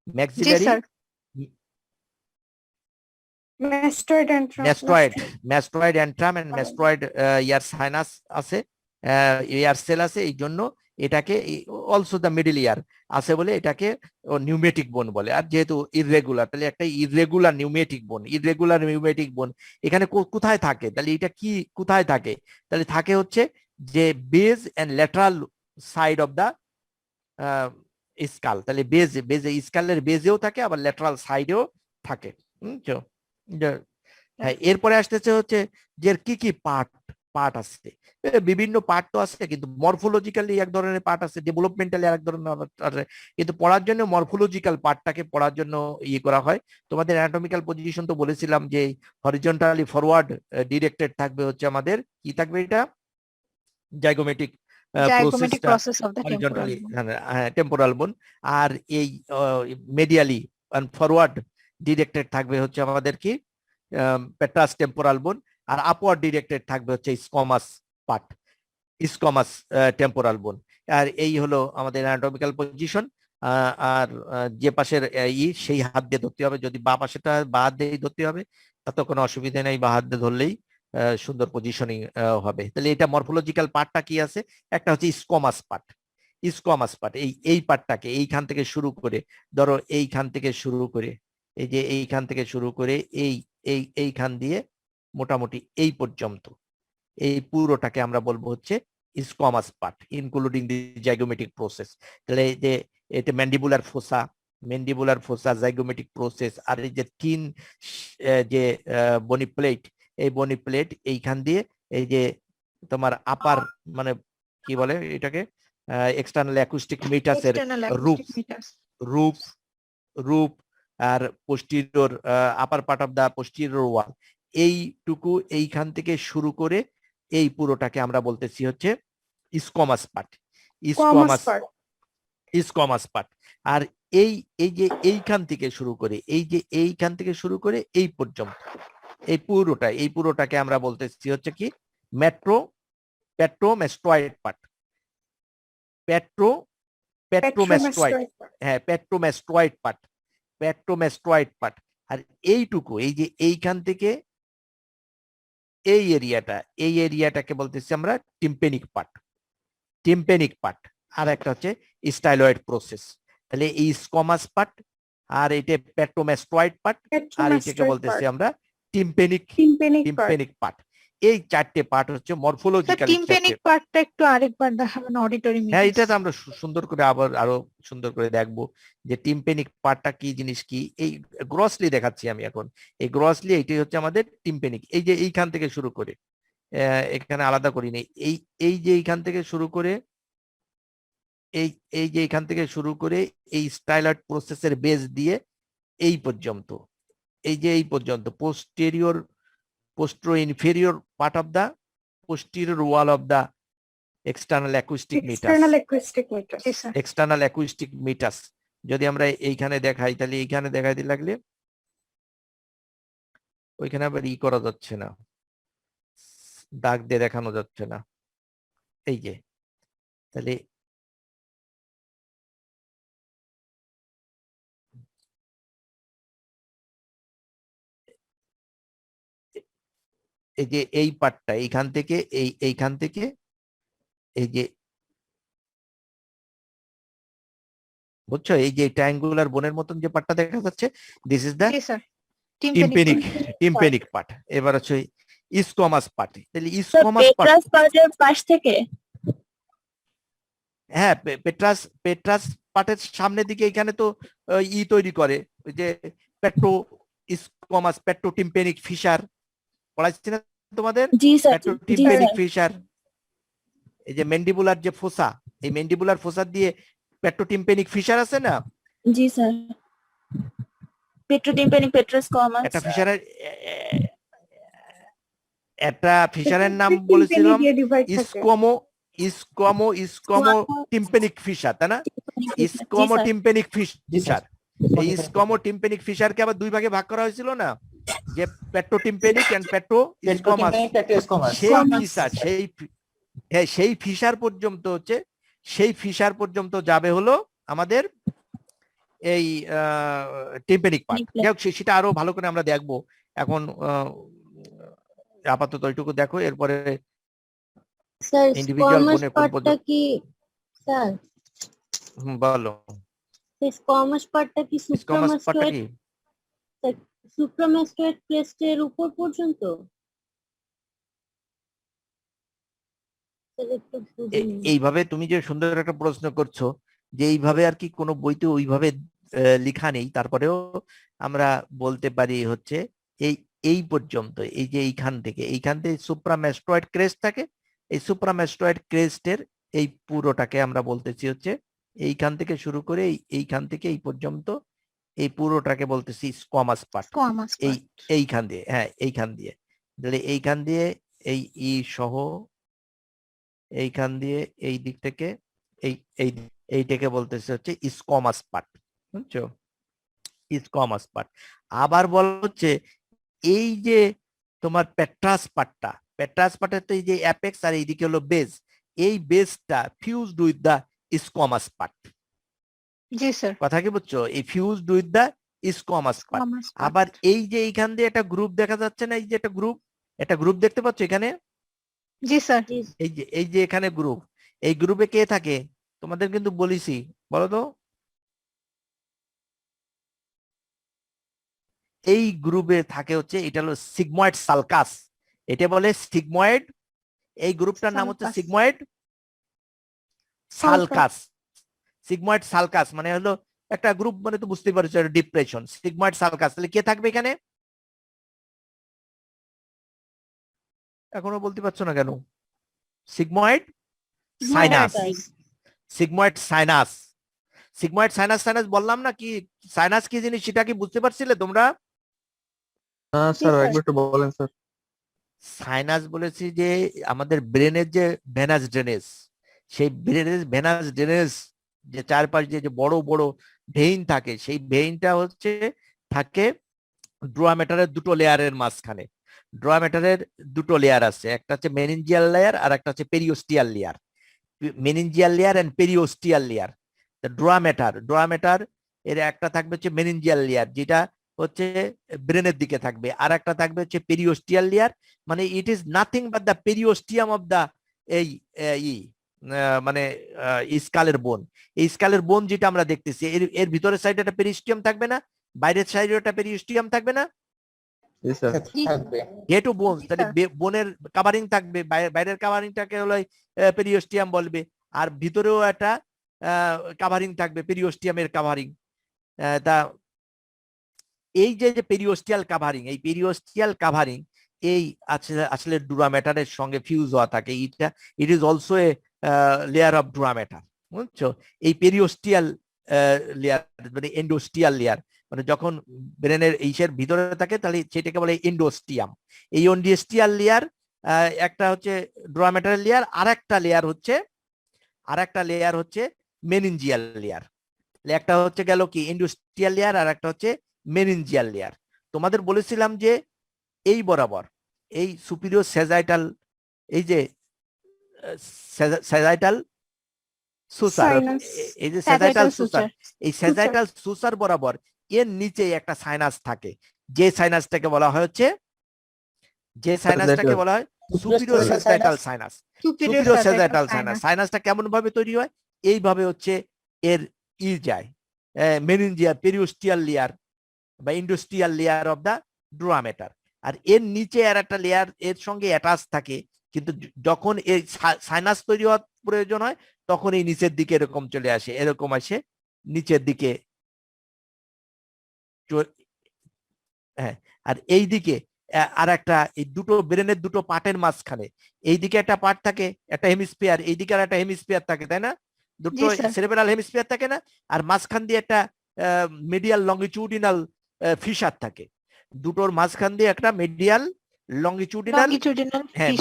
Maxillary mastoid antrum and mastoid air sinus আছে, air sell আছে, এই জন্য এটাকে অলসো দ্য মিডল ইয়ার আছে বলে এটাকে নিউমেটিক বোন বলে। আর যেহেতু ইররেগুলার, তাহলে একটা ইররেগুলার নিউমেটিক বোন এখানে কোথায় থাকে, তাহলে এটা কি কোথায় থাকে, তাহলে থাকে হচ্ছে যে base and lateral side of the skull, তাহলে বেজে স্কালের বেজেও থাকে আবার ল্যাটারাল সাইডেও থাকে। হ্যাঁ, এরপরে আসতেছে হচ্ছে যে কি কি পার্ট আছে, বিভিন্ন পার্ট তো আছে, কিন্তু মরফোলজিক্যালি এক ধরনের পার্ট আছে, ডেভেলপমেন্টালি আরেক ধরনের আছে, কিন্তু পড়ার জন্য মরফোলজিক্যাল পার্টটাকে পড়ার জন্য করা হয়। তোমাদের অ্যানাটমিক্যাল পজিশন তো বলেছিলাম যে হরিজন্টালি ফরওয়ার্ড ডিরেক্টেড থাকবে হচ্ছে আমাদের কি থাকবে, এটা জাইগোমেটিক হরিজন্টালি টেম্পোরাল বোন, আর এই মেডিয়ালি ফরওয়ার্ড ডিরেক্টেড থাকবে হচ্ছে আমাদের কি পেট্রাস টেম্পোরাল বোন, আর আপওয়ার্ড ডিরেক্টেড থাকবে হচ্ছে স্কমাস টেম্পোরাল বোন। আর এই হলো আমাদের অ্যানাটমিক্যাল পজিশন। আর যে পাশের সেই হাত দিয়ে ধরতে হবে, যদি বা পাশেটা বা হাত দিয়ে ধরতে হবে তাতে কোনো অসুবিধা নেই, বা হাত দিয়ে ধরলেই সুন্দর পজিশনিং হবে। তাহলে এটা মরফোলজিক্যাল পার্টটা কি আছে, একটা হচ্ছে স্কমাস পার্ট, এই পার্টটাকে এইখান থেকে শুরু করে, ধরো এইখান থেকে শুরু করে, এই যে এইখান থেকে শুরু করে এইখান দিয়ে মোটামুটি এই পর্যন্ত, এই পুরোটাকে আমরা বলবো হচ্ছে স্কমাস পার্ট ইনক্লুডিং দি জাইগোমেটিক প্রসেস। তাহলে এই যে এটা ম্যান্ডিবুলার ফোসা জাইগোমেটিক প্রসেস, আর এই যে তিন যে বনি প্লেট, এই বনি প্লেট এইখান দিয়ে এই যে তোমার আপার মানে কি বলে এটাকে এক্সটার্নাল অ্যাকুস্টিক মিটাসের রূপ আর posterior upper part of the posterior wall, এইটুকু এইখান থেকে শুরু করে এই পুরোটাকে আমরা বলতেছি হচ্ছে স্কমাস পার্ট। আর এই যে এইখান থেকে শুরু করে এই পর্যন্ত এই পুরোটাকে আমরা বলতেছি হচ্ছে কি পেট্রোমেস্টয়েড পার্ট। পেট্রোমেস্টয়েড পার্ট। আর এইটুকু এই যে এইখান থেকে এই এরিয়াটাকে বলতেছি আমরা টিম্পেনিক পার্ট। আর একটা হচ্ছে স্টাইলয়েড প্রসেস। তাহলে এই স্কমাস পার্ট, আর এটা পেট্রোমেস্টয়েড পার্ট, আর এটাকে বলতেছি আমরা টিম্পেনিক পার্ট। এই চারটে পার্ট হচ্ছে মরফোলজিক্যাল। টিম্পেনিক পার্টটা একটু আরেকবার দেখাবেন অডিটরি মিটাস। হ্যাঁ, এটা তো আমরা সুন্দর করে আরো সুন্দর করে দেখবো যে টিম্পেনিক পার্টটা কি জিনিস, কি এই গ্রসলি দেখাচ্ছি আমি এখন। এই গ্রসলি এইটাই হচ্ছে আমাদের টিম্পেনিক। এই যে এইখান থেকে শুরু করে, এখানে আলাদা করিনি, এই যে এইখান থেকে শুরু করে এই যে এইখান থেকে শুরু করে এই স্টাইলয়েড প্রসেসের বেস দিয়ে এই পর্যন্ত, এই পর্যন্ত posteroinferior part of the posterior wall of the external acoustic meatus. যদি আমরা এইখানে দেখাই, তাহলে এইখানে দেখাইতে লাগলে ওইখানে আবার করা যাচ্ছে না, দাগ দিয়ে দেখানো যাচ্ছে না। এই যে তাহলে এই যে এই পার্টটা এইখান থেকে এইখান থেকে এই যে বুঝছো, এই যে ট্রায়াঙ্গুলার বোনের মতন যে পার্টটা দেখা যাচ্ছে, this is the tympanic part. এবার হচ্ছে স্কমাস পার্ট। তাহলে স্কমাস পার্টের পাশ থেকে, হ্যাঁ, পেট্রাস পার্টের সামনের দিকে এখানে তো তৈরি করে ওই যে পেট্রোটিম্পেনিক ফিশার পড়াচ্ছি না তোমাদের, পেট্রোটিম্পেনিক ফিশার। এই যে ম্যান্ডিবুলার যে ফোসা, এই ম্যান্ডিবুলার ফোসা দিয়ে পেট্রোটিম্পেনিক ফিশার আছে না? জি স্যার, পেট্রোটিম্পেনিক পেট্রোস্কমাস। একটা ফিশারের নাম বলেছিলাম টিম্পেনিক ফিশার, তাই না? Tympanic fissure. এই টিম্পেনিক ফিশারকে আবার দুই ভাগে ভাগ করা হয়েছিল না, যে পেট্রোটিম্পেনিক এন্ড পেট্রোস্কমাস। সেই ফিশার পর্যন্ত হচ্ছে, সেই ফিশার পর্যন্ত যাবে হলো আমাদের এই টিম্পেনিক পার্ট। Tympanic plaque। যাই হোক, সেটা আরো ভালো করে আমরা দেখবো। এখন আপাতত ওইটুকু দেখো, এরপরে স্যার ইন্ডিভিজুয়াল স্কোয়ামাস বোনের কোন পার্টটা পর্যন্ত। কি স্যার বলো স্কোয়ামাস পার্টটা কি স্কোমাস পার্টটা সুপ্রামাস্টোয়েড কি? সুপ্রামাস্টোয়েড ক্রেস্টের উপর পর্যন্ত? স্যার একটু বুঝিনি। এইভাবে তুমি যে সুন্দর একটা প্রশ্ন করছো, যে এইভাবে আর কি কোনো বইতে ওইভাবে লেখা নেই, তারপরেও আমরা বলতে পারি হচ্ছে এই এই পর্যন্ত, এই যে এইখান থেকে সুপ্রাম্যাস্টয়েড ক্রেস্ট থাকে, এই সুপ্রাম্যাস্টয়েড ক্রেস্টের এই পুরোটাকে আমরা বলতেছি হচ্ছে এইখান থেকে শুরু করে এইখান থেকে এই পর্যন্ত এই পুরোটাকে বলতেছি স্কোয়ামাস পার্ট। স্কোয়ামাস এই এইখান দিয়ে, হ্যাঁ এইখান দিয়ে, তাহলে এইখান দিয়ে এই সহ এইখান দিয়ে এই দিক থেকে এই এইটাকে বলতেছে হচ্ছে স্কোয়ামাস পার্ট, বুঝছো? Squamous part. আবার বলা হচ্ছে এই যে তোমার পেট্রাস পার্টের তো এই যে অ্যাপেক্স আর এইদিকে হলো বেস, এই বেসটা fused with the squamous part. জি স্যার। কথা কি বুঝছো? এই fused with the squamous part. Squamous part. আবার এই যে এইখান দিয়ে একটা গ্রুপ দেখা যাচ্ছে না, এই যে একটা গ্রুপ দেখতে পাচ্ছ এখানে, জি স্যার। এই যে এখানে গ্রুপ, এই গ্রুপে কে থাকে তোমাদের কিন্তু বলেছি, বলো তো? এই গ্রুপে থাকে হচ্ছে, এটা হলো সিগময়েড সালকাস, এটা বলে সিগময়েড, এই গ্রুপটার নাম হচ্ছে sulcus. Sigmoid sulcus. Sigmoid sulcus মানে হলো একটা গ্রুপ, মানে তো বুঝতেই পারছো ডিপ্রেশন, সিগময়েড সালকাস। তাহলে কে থাকবে এখানে? এখনো বলতে পারছো না কেন? Sigmoid sinus, sigmoid sinus, sigmoid sinus. Sinus বললাম না কি, সাইনাস কি জিনিস সেটা কি বুঝতে পারছিলে তোমরা? স্যার একবার একটু বলেন স্যার। সাইনাস বলেছি যে আমাদের ব্রেনের যে ভেনাস ড্রেনেজ, সেই ভেনাস ড্রেনেজ যে চারপাশ দিয়ে যে বড় বড় ভেইন থাকে, সেই ভেইনটা হচ্ছে থাকে ড্রোয়া ম্যাটারের দুটো লেয়ারের মাঝখানে। ড্রোয়া ম্যাটারের দুটো লেয়ার আছে, একটা হচ্ছে মেনিনজিয়াল লেয়ার আর একটা হচ্ছে periosteal layer. Meningeal layer and periosteal layer. Dura mater এর একটা থাকবে হচ্ছে মেনিনজিয়াল লেয়ার, যেটা হচ্ছে ব্রেনের দিকে থাকবে, আর একটা থাকবে হচ্ছে পেরিওস্টিয়াল লেয়ার, মানে it is nothing but the periosteum of the এই মানে স্কালের বোন। এই স্কালের বোন যেটা আমরা দেখতেছি, এর ভিতরের সাইডে একটা পেরিস্টিয়াম থাকবে না, বাইরের সাইডে একটা পেরিওস্টিয়াম থাকবে না? যেহেতু বোন, তাহলে বোনের কাভারিং থাকবে, বাইরের কাভারিংটাকে হলো পেরিওস্টিয়াম বলবে, আর ভিতরেও একটা কাভারিং থাকবে, পেরিওস্টিয়ামের কাভারিং। তা এই যে পেরিওস্টিয়াল কাভারিং, এই পেরিওস্টিয়াল কাভারিং এই আসলে ডুরা ম্যাটারের সঙ্গে ফিউজ হওয়া থাকে। It is also a layer of dura matter, বুঝছো? এই পেরিওস্টিয়াল লেয়ার মানে এন্ডোস্টিয়াল লেয়ার, মানে যখন ব্রেনের এইসের ভিতরে থাকে তাহলে সেটাকে বলে এন্ডোস্টিয়াম। এই এন্ডোস্টিয়াল লেয়ার একটা হচ্ছে ডুরা ম্যাটারের লেয়ার, আর একটা লেয়ার হচ্ছে মেনিনজিয়াল লেয়ার। একটা হচ্ছে গেল কি এন্ডোস্টিয়াল লেয়ার, আর একটা হচ্ছে মেনিনজিয়াল লেয়ার। তোমাদের বলেছিলাম যে এই বরাবর এই সুপিরিয়র সেজাইটাল, এই যে সেজাইটাল সুসার, এই যে সেজাইটাল সুসার, এই সেজাইটাল সুসার বরাবর এর নিচে একটা সাইনাস থাকে, যে সাইনাসটাকে বলা হয় হচ্ছে সুপিরিয়র সেজাইটাল সাইনাস। সুপিরিয়র সেজাইটাল সাইনাস, সাইনাসটা কেমন ভাবে তৈরি হয়? এইভাবে হচ্ছে এর যায় মেনিনজিয়াল পেরিওস্টিয়াল লেয়ার বা ইন্ডোস্টিয়াল লেয়ার অফ দা ড্রোয়া ম্যাটার, আর এর নিচে আর একটা লেয়ার এর সঙ্গে অ্যাটাচ থাকে, কিন্তু যখন এই সাইনাস তৈরি হওয়ার প্রয়োজন হয় তখন এই নিচের দিকে এরকম চলে আসে, এরকম আসে নিচের দিকে। হ্যাঁ, আর এই দিকে আর একটা, এই দুটো ব্রেনের দুটো পার্টের মাঝখানে এইদিকে একটা পার্ট থাকে, একটা হেমিস্ফিয়ার, এইদিকে আর একটা হেমিস্ফিয়ার থাকে, তাই না? দুটো সেরেব্রাল হেমিস্ফিয়ার থাকে না? আর মাঝখান দিয়ে একটা মিডিয়াল লঙ্গিটিউডিনাল ফিশার থাকে, দুটোর মাঝখান দিয়ে একটা মিডিয়াল লঙ্গিটিউডিনাল, হ্যাঁ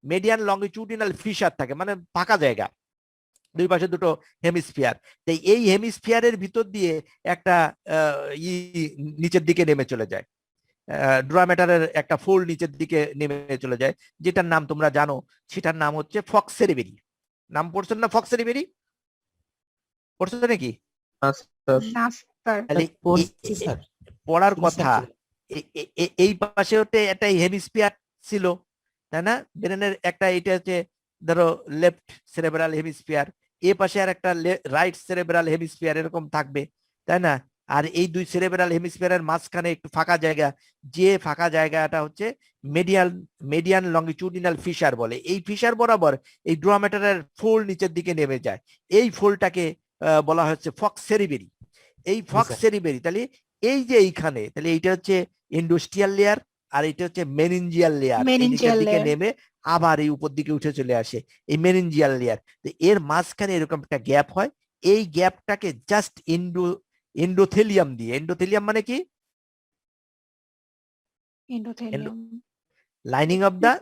মিডিয়ান লঙ্গিটিউডিনাল ফিশার থাকে, মানে ফাঁকা জায়গা, দুই পাশে দুটো হেমিস্ফিয়ার। তাই এই হেমিস্ফিয়ারের ভিতর দিয়ে একটা নিচের দিকে নেমে চলে যায়, ড্রোয়া ম্যাটারের একটা ফোল্ড নিচের দিকে নেমে চলে যায়, যেটার নাম তোমরা জানো, সেটার নাম হচ্ছে ফক্স সেরিবেরি। নাম পড়ছো না? ফক্স সেরিবেরি পড়ছো নাকি? স্যার না স্যার তাহলে পড়ছি স্যার পড়ার জিনিসটা কথা কি? এই পাশে হচ্ছে একটা হেমিস্ফিয়ার ছিল, তাই না? ব্রেনের একটা, এটা হচ্ছে ধরো লেফট সেরেব্রাল হেমিস্ফিয়ার, এ পাশে আর একটা রাইট সেরেব্রাল হেমিস্ফিয়ার, এরকম থাকবে, তাই না? আর এই দুই সেরেব্রাল হেমিস্ফিয়ারের মাঝখানে একটু ফাঁকা জায়গা, যে ফাঁকা জায়গাটা হচ্ছে মেডিয়ান লঙ্গিটিউডিনাল ফিশার বলে। এই ফিশার বরাবর এই ড্রোয়া ম্যাটারের ফোল্ড নিচের দিকে নেমে যায়, এই ফোল্ডটাকে বলা হচ্ছে ফক্স সেরিবেরি। এই ফক্স স্যার। সেরিবেরি, তাহলে এই যে এইখানে, তাহলে এইটা হচ্ছে ইন্ডোস্টিয়াল লেয়ার, আর এটা হচ্ছে মেনিনজিয়াল লেয়ার, এই নিচের Meningeal দিকে layer। নেমে আবার এই উপর দিকে উঠে চলে আসে এই মেনিনজিয়াল লেয়ার। তো এর মাঝখানে এরকম একটা গ্যাপ হয়, এই গ্যাপটাকে জাস্ট এন্ডোথেলিয়াম দিয়ে, এন্ডোথেলিয়াম মানে কি? endothelium lining of the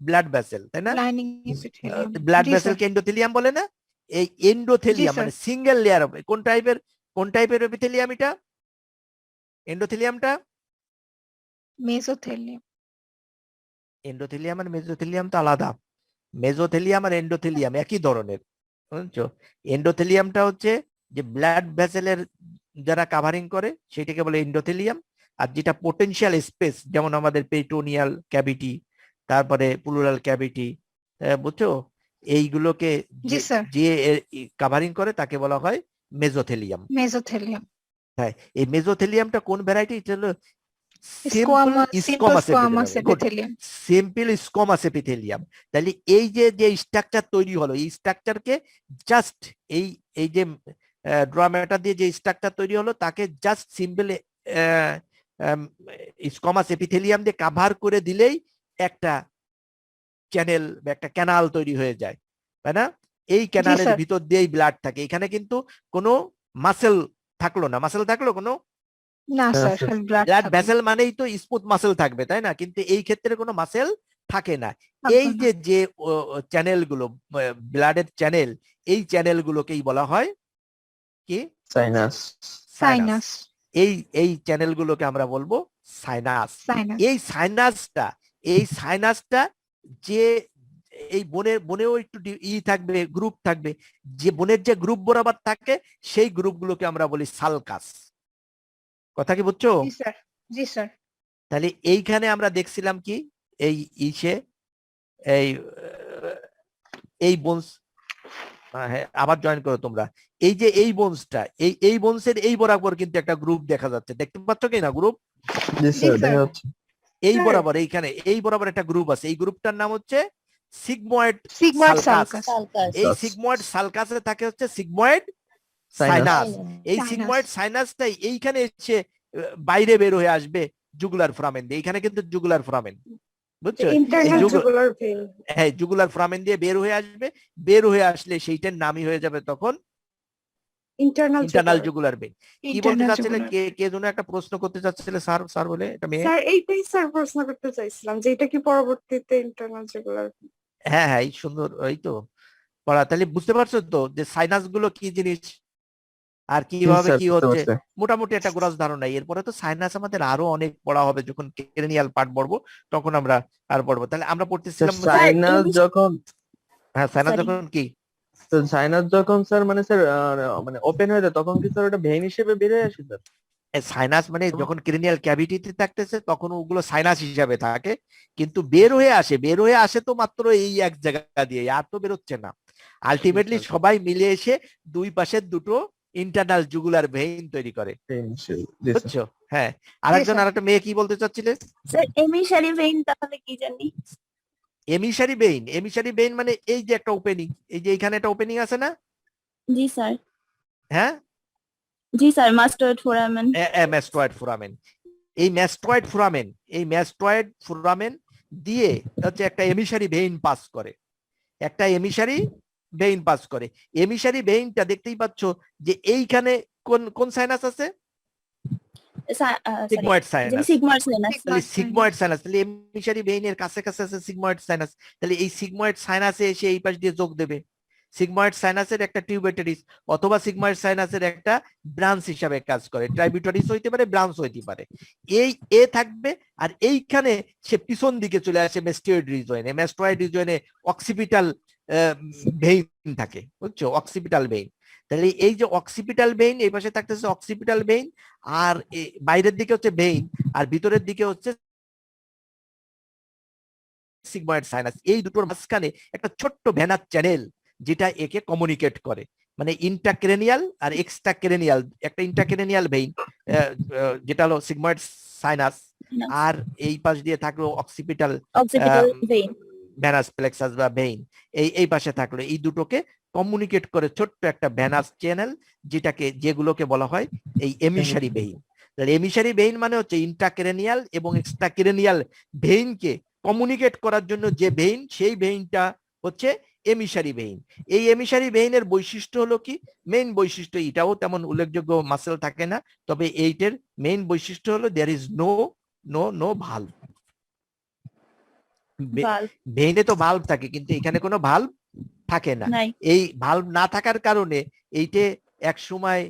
blood vessel, তাই না? lining epithelium ব্লাড জি ভেসেল স্যার কে এন্ডোথেলিয়াম বলে না? এই এন্ডোথেলিয়াম জি, মানে সিঙ্গেল লেয়ার হবে। কোন টাইপের এপিথেলিয়াম এটা, এন্ডোথেলিয়ামটা? mesothelium এন্ডোথেলিয়াম আর মেসোথেলিয়াম তো আলাদা। মেসোথেলিয়াম আর এন্ডোথেলিয়াম একই ধরনের, বুঝছো? এন্ডোথেলিয়ামটা হচ্ছে যে ব্লাড ভেসেলের যারা কাভারিং করে সেটাকে বলে এন্ডোথেলিয়াম। আর যেটা পোটেনশিয়াল স্পেস, যেমন আমাদের পেরিটোনিয়াল ক্যাভিটি, তারপরে প্লুরাল ক্যাভিটি, বুঝছো, এইগুলোকে জি স্যার যে কাভারিং করে তাকে বলা হয় মেসোথেলিয়াম। mesothelium হ্যাঁ, এই মেসোথেলিয়ামটা কোন ভ্যারাইটি? এটা হলো simple squamous epithelium simple squamous epithelium. তাহলে এই যে স্ট্রাকচার তৈরি হলো, এই স্ট্রাকচারকে জাস্ট এই যে ড্রামাটা দিয়ে যে স্ট্রাকচার তৈরি হলো তাকে জাস্ট সিম্পল স্কোমাস এপিথেলিয়াম দিয়ে কাভার করে দিলেই একটা চ্যানেল বা একটা ক্যানাল তৈরি হয়ে যায়, তাই না? এই ক্যানালের স্যার। ভিতর দিয়েই ব্লাড থাকে, এখানে কিন্তু কোনো মাসেল থাকলো না। মাসেল থাকলো কোনো? না হ্যাঁ, sir sir. Blood blood vessel মানেই তো স্মুথ মাসেল থাকবে, তাই না? কিন্তু এই ক্ষেত্রে কোনো মাসেল থাকে না। এই যে চ্যানেল গুলো, ব্লাডের চ্যানেল, এই চ্যানেল গুলোকেই বলা হয় কি? সাইনাস সাইনাস এই চ্যানেল গুলোকে আমরা বলবো সাইনাস। সাইনাস এই সাইনাসটা যে এই বনেও একটু থাকবে, গ্রুপ থাকবে, যে বনের যে গ্রুপ বরাবর থাকে সেই গ্রুপগুলোকে আমরা বলি সালকাস। কথা কি বুঝছো? জি স্যার জি স্যার তাহলে এইখানে আমরা দেখছিলাম কি, এই ইসে এই বোনস, হ্যাঁ আবার জয়েন করো তোমরা। এই যে এই বোনসটা, এই বোনসের এই বরাবর কিন্তু একটা গ্রুপ দেখা যাচ্ছে, দেখতে পাচ্ছ কি না গ্রুপ? জি স্যার স্যার। দেখা যাচ্ছে এই বরাবর, এইখানে এই বরাবর একটা গ্রুপ আছে, এই গ্রুপটার নাম হচ্ছে sigmoid sigmoid sulcus. sulcus sulcus এই সিগময়েড সালকাসে থাকে হচ্ছে সিগময়েড সাইনাস সাইনাস। এই Sinus। সিগময়েড সাইনাসটাই এইখানে এসে বাইরে বের হয়ে আসবে জুগুলার ফোরামেন দিয়ে। এখানে কিন্তু জুগুলার ফোরামেন, বুঝছো? হ্যাঁ, জুগুলার ফোরামেন দিয়ে বের হয়ে আসবে, বের হয়ে আসলে সেইটার নামই হয়ে যাবে তখন ইন্টারনাল জুগুলার ভেইন। কি বলতে Internal চাচ্ছিলে? jugular। কে যেন একটা প্রশ্ন করতে চাচ্ছিলে, স্যার বলে এটা মেয়ে। স্যার এইটাই স্যার প্রশ্ন করতে চাইছিলাম যে এটা কি পরবর্তীতে ইন্টারনাল জুগুলার হ্যাঁ, এই সুন্দর, এই তো পড়া। তাহলে বুঝতে পারছো তো যে সাইনাস গুলো কি জিনিস আর কিভাবে স্যার, কি বুঝতে হচ্ছে, পারছি। মোটামুটি একটা গ্রস ধারণা। এরপরে তো সাইনাস আমাদের আরো অনেক পড়া হবে, যখন ক্রেনিয়াল পার্ট পড়বো তখন আমরা আর পড়বো। তাহলে আমরা পড়তেছিলাম সাইনাস যখন হ্যাঁ, সাইনাস Sorry. যখন কি সাইনাস যখন স্যার মানে স্যার মানে ওপেন হয়ে যায় তখন কি স্যার ওটা ভেইন হিসেবে বের হয়ে আসে স্যার? সাইনাস মানে যখন ক্রেনিয়াল ক্যাভিটিতে থাকতেছে তখন ওগুলো সাইনাস হিসাবে থাকে, কিন্তু বের হয়ে আসে তো মাত্র এই এক জায়গা দিয়ে, আর তো বেরোচ্ছে না। আলটিমেটলি আচ্ছা। সবাই মিলে এসে দুই পাশের দুটো ইন্টারনাল জুগুলার ভেইন তৈরি করে, ভেইন হিসেবে জি স্যার। বুঝছো? হ্যাঁ, আরেকজন স্যার। আরেকটা মেয়ে কি বলতে চাচ্ছিলে? স্যার এমিশারি ভেইন তাহলে কি জানি? এমিসারি বেইন মানে এই যে একটা ওপেনিং, এই যে এখানে একটা ওপেনিং আছে না? জি স্যার হ্যাঁ, জি sir mastoid foramen. Mastoid foramen. এই ম্যাস্টয়েড ফোরামেন দিয়ে হচ্ছে একটা এমিসারি ভেইন পাস করে, এমিসারি ভেইনটা দেখতেই পাচ্ছ যে এইখানে কোন সাইনাস আছে? Sigmoid sinus. Sigmoid sinus. তাহলে সিগময়েড সাইনাস, তাহলে এমিসারি ভেইনের কাছে আছে সিগময়েড সাইনাস। তাহলে এই সিগময়েড সাইনাসে এসে এই পাশ দিয়ে যোগ দেবে। সিগময়েড সাইনাসের একটা টিউবেটারিস অথবা সিগময়েড সাইনাসের একটা ব্রাঞ্চ হিসাবে কাজ করে, ট্রাইবিউটারিস হইতে পারে, ব্রাঞ্চ হইতে পারে। এই এ থাকবে, আর এইখানে সে পিছন দিকে চলে আসে ম্যাস্টয়েড রিজনে অক্সিপিটাল ভেইন থাকে, বুঝছো? Occipital vein. তাহলে এই যে অক্সিপিটাল ভেইন, এই পাশে থাকতেছে অক্সিপিটাল ভেইন, আর বাইরের দিকে হচ্ছে ভেইন, আর ভিতরের দিকে হচ্ছে সিগময়েড সাইনাস। এই দুটোর মাঝখানে একটা ছোট্ট ভেনাস চ্যানেল যেটা একে কমিউনিকেট করে, মানে ইন্টাক্রেনিয়াল আর এক্সট্রাক্রেনিয়াল, একটা ইন্টাক্রেনিয়াল ভেইন যেটা হলো সিগময়েড সাইনাস, আর এই পাশ দিয়ে থাকলো occipital occipital vein. Venous plexus বা ভেইন। এই পাশে থাকলো, এই দুটোকে কমিউনিকেট করে ছোট্ট একটা ভেনাস চ্যানেল, যেগুলোকে বলা হয় এই এমিসারি ভেইন। তাহলে এমিসারি ভেইন মানে হচ্ছে ইন্ট্রাক্রেনিয়াল এবং এক্সট্রাক্রেনিয়াল ভেইনকে কমিউনিকেট করার জন্য যে ভেইন, সেই ভেইনটা হচ্ছে এমিসারি ভেইন। এই এমিসারি ভেইনের বৈশিষ্ট্য হলো কি, মেইন বৈশিষ্ট্য, এটাও তেমন উল্লেখযোগ্য মাসেল থাকে না, তবে এইটার মেইন বৈশিষ্ট্য হলো there is no valve. Valve. ভেইনে তো ভালভ থাকে, কিন্তু এখানে কোনো ভালভ থাকে না। নাই। এই ভালভ না থাকার কারণে এইটে এক সময়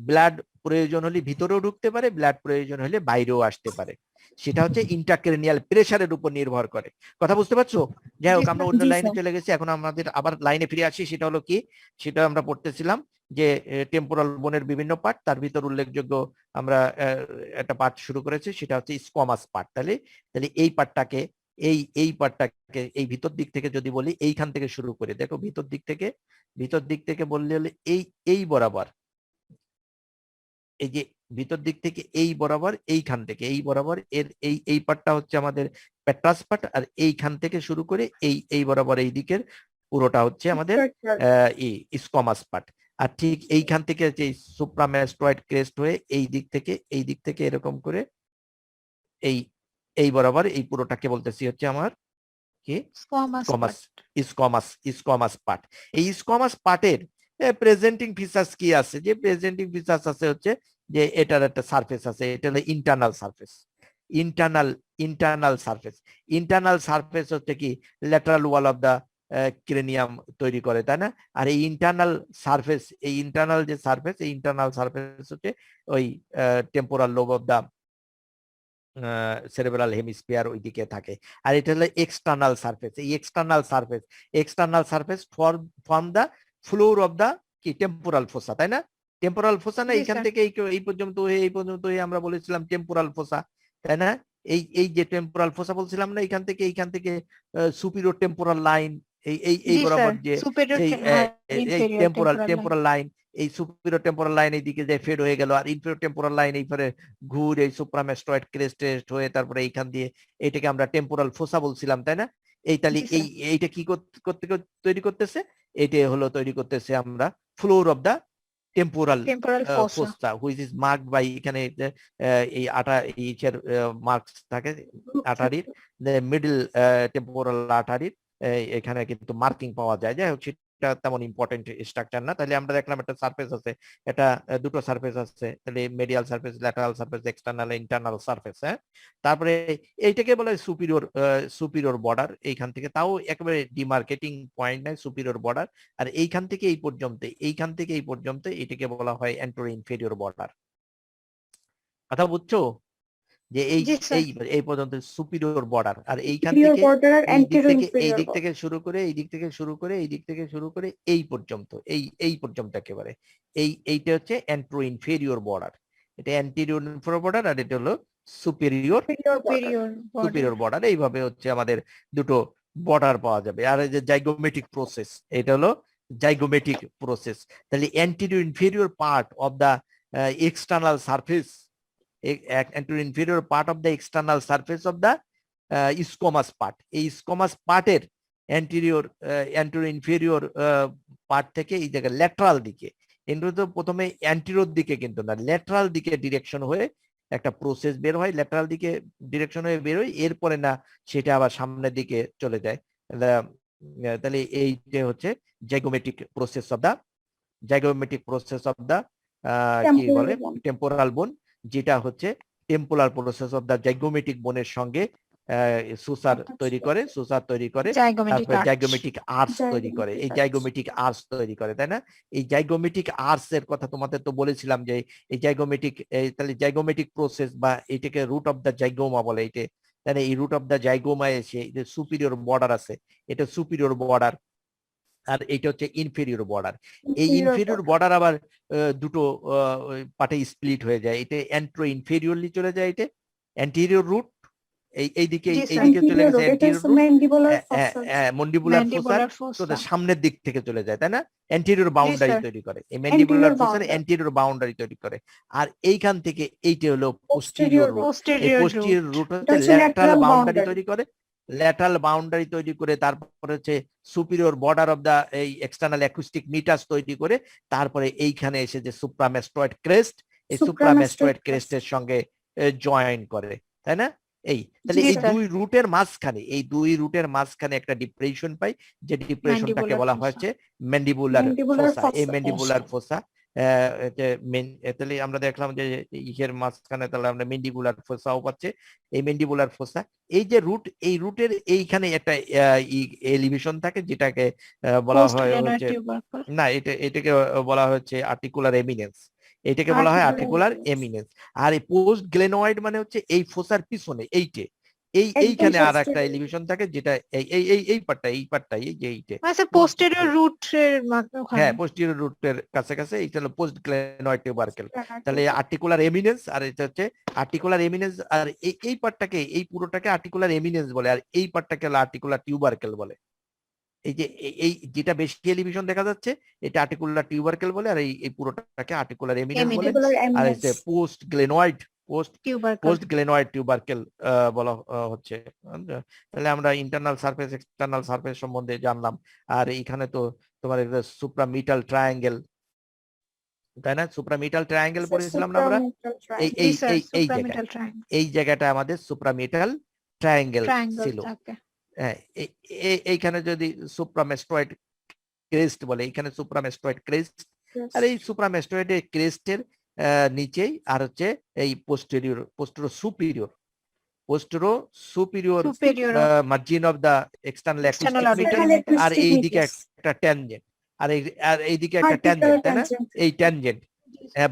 ব্লাড প্রয়োজন হলে ভিতরেও ঢুকতে পারে, ব্লাড প্রয়োজন হলে বাইরেও আসতে পারে। সেটা হচ্ছে ইন্টারক্রেনিয়াল প্রেসারের উপর নির্ভর করে। কথা বুঝতে পারছো? যাই হোক, আমরা অন্য জি, লাইনে স্যার। চলে গেছি, এখন আমাদের আবার লাইনে ফিরে আসি। সেটা হলো কি, সেটা আমরা পড়তেছিলাম যে টেম্পোরাল বোনের বিভিন্ন পার্ট, তার ভিতর উল্লেখযোগ্য আমরা একটা পার্ট শুরু করেছি, সেটা হচ্ছে স্কোয়ামাস পার্ট। তাহলে এই পার্টটাকে এই ভিতর দিক থেকে যদি বলি, এইখান থেকে শুরু করে দেখো, ভিতর দিক থেকে বললে হলে এই বরাবর, এই যে ভিতর দিক থেকে এই বরাবর, এইখান থেকে এই বরাবর এর এই পার্টটা হচ্ছে আমাদের পেট্রাস পার্ট, আর এইখান থেকে শুরু করে এই বরাবর এই দিকের পুরোটা হচ্ছে আমাদের স্কোয়ামাস পার্ট। আর ঠিক এইখান থেকে যে সুপ্রাম্যাস্টয়েড ক্রেস্ট হয়ে এই দিক থেকে এরকম করে এই বরাবর এই পুরোটাকে বলতেছি হচ্ছে আমার কি স্কোয়ামাস পার্ট। এই স্কোয়ামাস পার্টের প্রেজেন্টিং ফিচার্স কি আছে? যে প্রেজেন্টিং ফিচার্স আছে হচ্ছে যে এটার একটা সারফেস আছে, এটা হলো ইন্টারনাল সারফেস হচ্ছে কি lateral wall of the cranium তৈরি করে, তাই না? আর এই ইন্টারনাল সারফেস হচ্ছে ওই temporal lobe of the cerebral hemisphere ওইদিকে থাকে। আর এটা হলো এক্সটার্নাল সারফেস। এই external surface form the floor of the কি টেম্পোরাল ফোসা, তাই না? টেম্পোরাল ফোসা না, জি, এইখান স্যার। থেকে এই পর্যন্ত আমরা বলেছিলাম টেম্পোরাল ফোসা, তাই না? এই যে টেম্পোরাল ফোসা বলছিলাম না, এইখান থেকে সুপিরিয়র টেম্পোরাল লাইন, এই জি, বরাবর স্যার। যে Superior সেই আর inferior temporal line। Temporal line, এই সুপিরিয়র টেম্পোরাল লাইন এইদিকে যে ফেড হয়ে গেল, আর ইনফেরিয়র টেম্পোরাল লাইন এইপরে ঘুরে সুপ্রামেস্টয়েড ক্রেস্ট হয়ে তারপরে এইখান দিয়ে এইটাকে আমরা টেম্পোরাল ফোসা বলছিলাম, তাই না? তাহলে জি, স্যার। এইটা কি তৈরি করতেছে? এইটা হলো তৈরি করতেছে আমরা floor of the temporal Temporal fossa। Fossa, which is marked by, এখানে এই ইচের মার্কস থাকে আটারির, মিডল টেম্পোরাল আটারির এখানে কিন্তু মার্কিং পাওয়া যায়। যাই হোক, সেটা তেমন ইম্পর্টেন্ট স্ট্রাকচার না। তাহলে আমরা দেখলাম একটা সারফেস আছে, এটা দুটো সারফেস আছে, তাহলে medial surface, lateral surface, external internal surface. হ্যাঁ, তারপরে এইটাকে বলে সুপিরিয়র বর্ডার। এইখান থেকে তাও একেবারে ডিমার্কেটিং পয়েন্ট নাই, সুপিরিয়র বর্ডার। আর এইখান থেকে এই পর্যন্ত এটাকে বলা হয় অ্যান্টেরিয়র ইনফেরিয়র বর্ডার। কথা বুঝছো? যে জি, স্যার। এই পর্যন্ত সুপিরিয়র বর্ডার। আর এইখান Superior থেকে border আর এই anterior দিক inferior থেকে শুরু করে এই পর্যন্ত, এই পর্যন্ত একেবারে এইটা হচ্ছে অ্যান্টেরিয়র ইনফেরিয়র বর্ডার। এটা অ্যান্টেরিয়র ইনফেরিয়র বর্ডার, আর এটা হলো সুপিরিয়র Superior border। বর্ডার। এইভাবে হচ্ছে আমাদের দুটো বর্ডার পাওয়া যাবে। আর এই যে জাইগোমেটিক প্রসেস, এটা হলো জাইগোমেটিক প্রসেস। তাহলে anterior inferior part of the external surface, anterior inferior part of the external surface of the squamous part। এই স্কোমাস পার্টের anterior inferior পার্ট থেকে এই জায়গায় ল্যাটারাল দিকে, কিন্তু তো প্রথমে অ্যান্টিরিয়র দিকে কিন্তু না, ল্যাটারাল দিকে ডিরেকশন হয়ে একটা প্রসেস বের হয়, ল্যাটারাল দিকে ডিরেকশন হয়ে বের হয়, এরপরে না সেটা আবার সামনের দিকে চলে যায়। তাহলে এইটা হচ্ছে জাইগোমেটিক প্রসেস অফ দা কি বলে টেম্পোরাল বোন, যেটা হচ্ছে temporal process of the zygomatic বোনের সঙ্গে সুসার তৈরি করে, Zygomatic তারপরে arch। জাইগোমেটিক আর্চ তৈরি করে, এই জাইগোমেটিক আর্চ তৈরি করে, তাই না? এই জাইগোমেটিক আর্চ এর কথা তোমাদের তো বলেছিলাম যে এই জাইগোমেটিক, তাহলে জাইগোমেটিক প্রসেস বা এটাকে রুট অফ দা জাইগোমা বলে, এটা তাহলে এই রুট অফ দা জাইগোমা এসে যে সুপিরিয়র বর্ডার আছে, এটা সুপিরিয়র বর্ডার। আর এইটা হচ্ছে ইনফেরিয়র বর্ডার। এই ইনফেরিয়র বর্ডার আবার দুটো পার্টে স্প্লিট হয়ে যায়, এটা অ্যান্ট্রো ইনফেরিয়রলি চলে যায়, এটা অ্যান্টেরিয়র রুট এইদিকে চলে গেছে অ্যান্টেরিয়র রুট, মন্ডিবুলার ফোসা তো সামনের দিক থেকে চলে যায়, তাই না? অ্যান্টেরিয়র বাউন্ডারি তৈরি করে, এই ম্যান্ডিবুলার ফোসার অ্যান্টেরিয়র বাউন্ডারি তৈরি করে। আর এইখান থেকে এইটা হলো পোস্টেরিয়র রুট। এই পোস্টেরিয়র রুট হচ্ছে ল্যাটারাল বাউন্ডারি তৈরি করে, ল্যাটারাল বাউন্ডারি তৈরি করে তারপরে হচ্ছে সুপিরিয়র বর্ডার অফ দা এই এক্সটার্নাল অ্যাকুস্টিক মিটাস তৈরি করে তারপরে এইখানে এসে যে সুপ্রামেস্টয়েড ক্রেস্ট, এই সুপ্রামেস্টয়েড ক্রেস্টের সঙ্গে জয়েন করে, তাই না? এই তাহলে এই দুই রুটের মাঝখানে একটা ডিপ্রেশন পাই, যে ডিপ্রেশনটাকে বলা হয়েছে ম্যান্ডিবুলার ফোসা। এই ম্যান্ডিবুলার ফোসা তাহলে আমরা দেখলাম যে ইহের মাঝখানে তাহলে আমরা ম্যান্ডিবুলার ফোসাও পাচ্ছে। এই ম্যান্ডিবুলার ফোসা, এই যে রুট, এই রুটের এইখানে একটা এলিভেশন থাকে যেটাকে বলা হয় হচ্ছে, না এটাকে বলা হচ্ছে আর্টিকুলার এমিনেন্স, এটাকে বলা হয় আর্টিকুলার এমিনেন্স। আর এই পোস্ট গ্লেনয়েড মানে হচ্ছে এই ফোসার পিছনে এইখানে আর একটা এলিভেশন থাকে যেটা এই পার্টটা এই যে এইটা পোস্টেরিয়র রুটের হ্যাঁ পোস্টেরিয়র রুটের কাছে এইটা হলো পোস্ট গ্লেনয়েড টিউবারকেল। তাহলে আর্টিকুলার এমিনেন্স আর এটা হচ্ছে আর্টিকুলার এমিনেন্স, আর এই পার্টটাকে এই পুরোটাকে আর্টিকুলার এমিনেন্স বলে, আর এই পার্টটাকে হলো আর্টিকুলার টিউবারকেল বলে। এই যে এই যেটা বেশি এলিভেশন দেখা যাচ্ছে এটা আর্টিকুলার টিউবারকেল বলে, আর এই পুরোটাকে আর্টিকুলার এমিনেন্স বলে। আর হচ্ছে পোস্ট গ্লেনয়েড টিউবারকেল বলা হচ্ছে। তাহলে আমরা ইন্টারনাল সারফেস এক্সটার্নাল সারফেস সম্বন্ধে জানলাম। আর এইখানে তো তোমার সুপ্রামিটাল ট্রায়াঙ্গেল, তাই না? সুপ্রামিটাল ট্রায়াঙ্গেল পড়েছিলাম না আমরা? এই জায়গাটা আমাদের সুপ্রামিটাল ট্রায়াঙ্গেল ছিল। হ্যাঁ, এইখানে যদি সুপ্রামেস্টয়েড ক্রেস্ট বলে, এইখানে সুপ্রামেস্টয়েড ক্রেস্ট, আর এই সুপ্রামেস্টয়েড ক্রেস্টের নিচেই আর হচ্ছে এই posterior margin of the external acoustic meatus, আর এইদিকে একটা ট্যানজেন্ট, আর এইদিকে একটা ট্যানজেন্ট, তাই না? এই ট্যানজেন্ট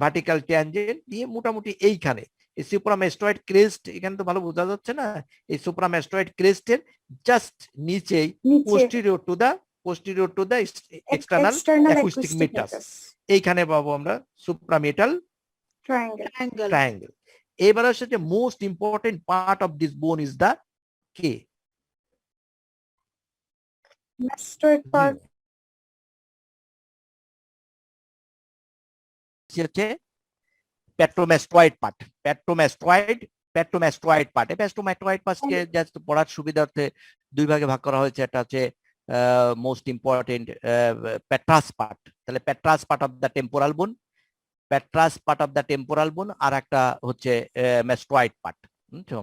ভার্টিক্যাল ট্যানজেন্ট দিয়ে মোটামুটি এইখানে এই সুপ্রামেস্টয়েড ক্রেস্ট, এখানে তো ভালো বোঝা যাচ্ছে না, এই সুপ্রামেস্টয়েড ক্রেস্টের জাস্ট নিচেই posterior to the external acoustic meatus, এইখানে পাবো আমরা সুপ্রামেটাল ট্রায়াঙ্গেল। এবার হচ্ছে যে most important part of this bone is the কে mastoid part. হচ্ছে পেট্রোম্যাস্টয়েড পার্ট। পেট্রোম্যাস্টয়েড পার্টকে জাস্ট পড়ার সুবিধার্থে দুই ভাগে ভাগ করা হয়েছে। একটা হচ্ছে মোস্ট ইম্পর্টেন্ট পেট্রাস পার্ট, তাহলে পেট্রাস পার্ট অফ দ্য টেম্পোরাল বোন, আর একটা হচ্ছে ম্যাস্টয়েড পার্ট। বুঝছো?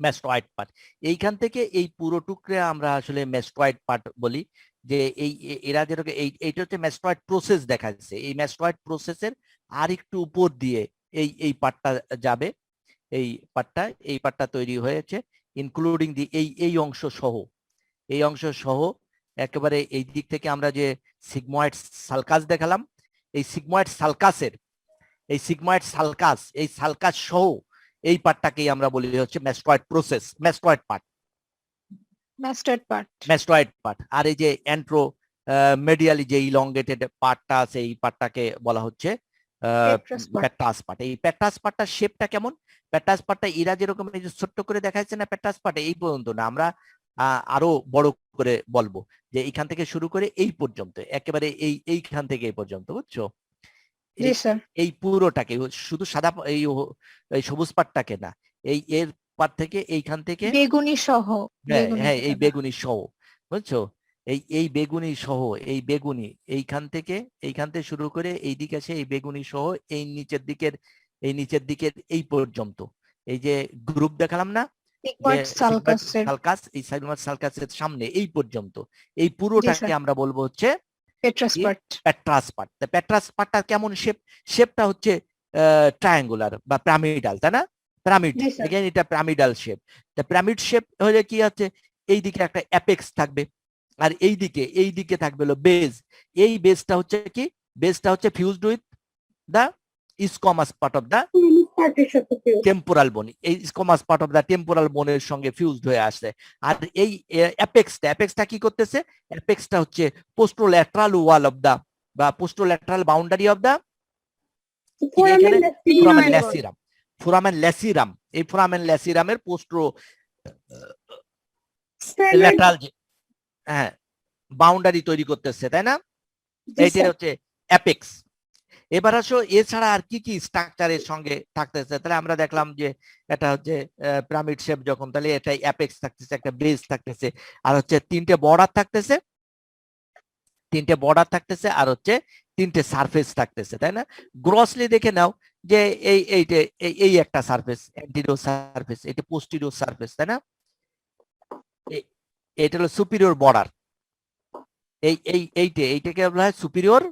ম্যাস্টয়েড পার্ট এইখান থেকে এই পুরো টুকরে আমরা আসলে ম্যাস্টয়েড পার্ট বলি। যে এরা যেরকম এইটা হচ্ছে ম্যাস্টয়েড প্রসেস দেখা যাচ্ছে, এই ম্যাস্টয়েড প্রসেসের আর একটু উপর দিয়ে এই পার্টটা যাবে, এই পার্টটা তৈরি হয়েছে ইনক্লুডিং দি এই অংশ সহ একেবারে এই দিক থেকে আমরা যে সিগময়েড সালকাস দেখালাম, এই সিগময়েড সালকাস সহ এই পার্টটাকেই আমরা বলি হচ্ছে ম্যাস্টয়েড পার্ট। আর এই যে অ্যান্ট্রো মেডিয়ালি যে ইলংগেটেড পার্টটা আছে, এই পার্টটাকে বলা হচ্ছে পেট্রাস পার্ট। এই পেট্রাস পার্টটার শেপটা কেমন? পেট্রাস পার্টটা এরা যেরকম এই যে ছোট্ট করে দেখাচ্ছে না, পেট্রাস পার্ট এই পর্যন্ত না, আমরা আরো বড় করে বলবো যে এইখান থেকে শুরু করে এই পর্যন্ত, একেবারে এইখান থেকে এই পর্যন্ত, বুঝছো? এই পুরোটাকে শুধু সাদা এই সবুজ পাটটাকে না, এর পাট থেকে এইখান থেকে বেগুনি সহ, হ্যাঁ এই বেগুনি সহ, বুঝছো? এই বেগুনি সহ, এই বেগুনি এইখান থেকে শুরু করে এই দিকে আসে, এই বেগুনি সহ এই নিচের দিকের এই পর্যন্ত, এই যে গ্রুপ দেখালাম না সালকাস, এই সালকাসের সামনে এই পর্যন্ত, এই পুরোটাকে আমরা বলবো হচ্ছে পেট্রাস পার্ট। পেট্রাস পার্টটা কেমন শেপটা হচ্ছে ট্রায়াঙ্গুলার বা পিরামিডাল, তাই না? পিরামিড, এখানে এটা পিরামিডাল শেপ। পিরামিড শেপ হলে কি আছে, এইদিকে একটা অ্যাপেক্স থাকবে, আর এইদিকে থাকবে হলো বেজ। এই বেজটা হচ্ছে কি? বেজটা হচ্ছে fused with the squamous part of the পার্টির সাথে কি টেম্পোরাল বোন, এই squamous part of the temporal বোনের সঙ্গে ফিউজড হয়ে আসছে। আর এই অ্যাপেক্সটা কি করতেছে? অ্যাপেক্সটা হচ্ছে পোস্টোল্যাটারাল ওয়াল অফ দা বা posterolateral boundary of the foramen foramen lacerum. Foramen lacerum, এই ফোরামেন ল্যাসিরামের পোস্টো ল্যাটারাল হ্যাঁ বাউন্ডারি তৈরি করতেছে, তাই না? এইটা হচ্ছে অ্যাপেক্স। এবার আসো এছাড়া আর কি কি স্ট্রাকচারের সঙ্গে থাকতেছে, তাহলে আমরা দেখলাম যে এটা হচ্ছে পিরামিড শেপ যখন, তাহলে এটা অ্যাপেক্স থাকতেছে, একটা বেস থাকতেছে, আর হচ্ছে তিনটে বর্ডার থাকতেছে, আর হচ্ছে তিনটে সারফেস থাকতেছে, তাই না? গ্রসলি দেখে নাও যে এই একটা সারফেস অ্যান্টিরিয়র সারফেস, এটা পোস্টেরিয়র সারফেস, তাই না? এটা হলো সুপিরিয়র বর্ডার, এইটাকে বলা হয় সুপিরিয়র,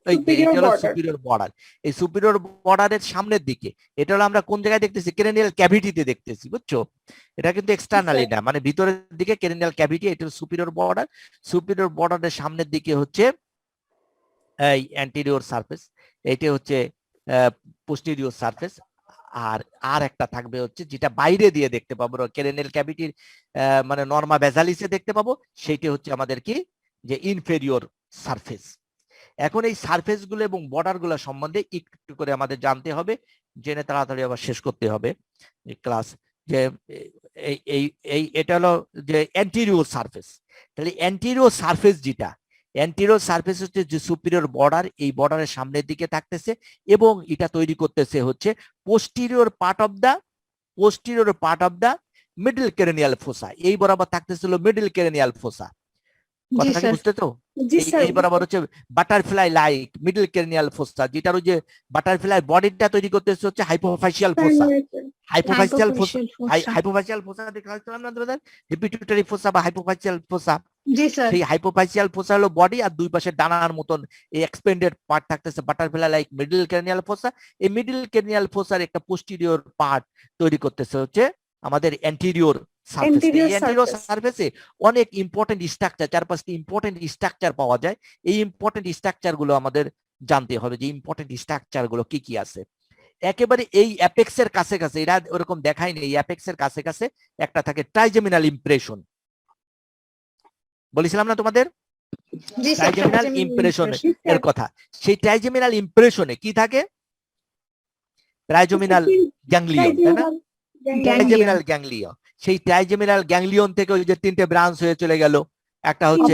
এইটা হলো সুপিরিয়র বর্ডার। এই সুপিরিয়র বর্ডারের সামনের দিকে এটা হলো আমরা কোন জায়গায় দেখতেছি? ক্রেনিয়াল ক্যাভিটিতে দেখতেছি, বুঝছো? এটা কিন্তু এক্সটার্নালি না, মানে ভিতরের দিকে ক্রেনিয়াল ক্যাভিটি, এটা হলো সুপিরিয়র বর্ডার। সুপিরিয়র বর্ডারের সামনের দিকে হচ্ছে এই অ্যান্টিরিয়র সারফেস, এইটা হচ্ছে পোস্টেরিয়র সারফেস। আর একটা থাকবে হচ্ছে যেটা বাইরে দিয়ে দেখতে পাবো ক্রেনিয়াল ক্যাভিটির মানে নর্মা বেসালিসে দেখতে পাবো, সেইটা হচ্ছে আমাদের কি যে ইনফেরিয়র সারফেস। এখন এই সারফেস গুলো এবং বর্ডার গুলো সম্বন্ধে একটু করে আমাদের জানতে হবে, জেনে তাড়াতাড়ি আবার শেষ করতে হবে ক্লাস। যে এটা হলো যে অ্যান্টিরিয়র সারফেস। তাহলে অ্যান্টিরিয়র সারফেস যেটা, অ্যান্টিরিয়র সারফেস হচ্ছে যে সুপিরিয়র বর্ডার, এই বর্ডারের সামনের দিকে থাকতেছে এবং এটা তৈরি করতেছে হচ্ছে posterior part of the middle cranial fossa, এই বরাবর থাকতেছিল মিডল ক্রেনিয়াল ফোসা। কথাটা কি বুঝতে তো? এই বরাবর হচ্ছে বাটারফ্লাই লাইক মিডল ক্রেনিয়াল ফোসা, যেটার ওই যে বাটারফ্লাই বডিটা তৈরি করতেছে হচ্ছে হাইপোফাসিয়াল ফোসা। হাইপোফাসিয়াল ফোসা দেখা হচ্ছিল না তোমাদের, যে পিটুইটারি ফোসা বা হাইপোফাসিয়াল ফোসা। জি স্যার। সেই হাইপোফাসিয়াল ফোসা হলো বডি, আর দুই পাশে ডানার মতন এই এক্সপেন্ডেড পার্ট থাকতেছে butterfly like middle cranial fossa. এই মিডল ক্রেনিয়াল ফোসার একটা পোস্টেরিয়র পার্ট তৈরি করতেছে হচ্ছে আমাদের অ্যান্টিরিয়র সারফেস। এই অ্যান্টিরিয়র সারফেসে অনেক ইম্পর্টেন্ট স্ট্রাকচার, 4-5টি ইম্পর্টেন্ট স্ট্রাকচার পাওয়া যায়। এই ইম্পর্টেন্ট স্ট্রাকচার গুলো আমাদের জানতে হবে, যে ইম্পর্টেন্ট স্ট্রাকচার গুলো কি কি আছে। একেবারে এই অ্যাপেক্সের কাছে কাছে, এরা ওরকম দেখায়নি, এই অ্যাপেক্সের কাছে কাছে একটা থাকে ট্রাইজেমিনাল ইমপ্রেশন, বলেছিলাম না তোমাদের ট্রাইজেমিনাল ইমপ্রেশন এর কথা। সেই ট্রাইজেমিনাল ইমপ্রেশনে কি থাকে? ট্রাইজেমিনাল গ্যাংলিয়ন, তাই না? Trigeminal ganglion. সেই ট্রাইজেমিনাল গ্যাংলিয়ন থেকে ওই যে তিনটে ব্রাঞ্চ হয়ে চলে গেল, একটা হচ্ছে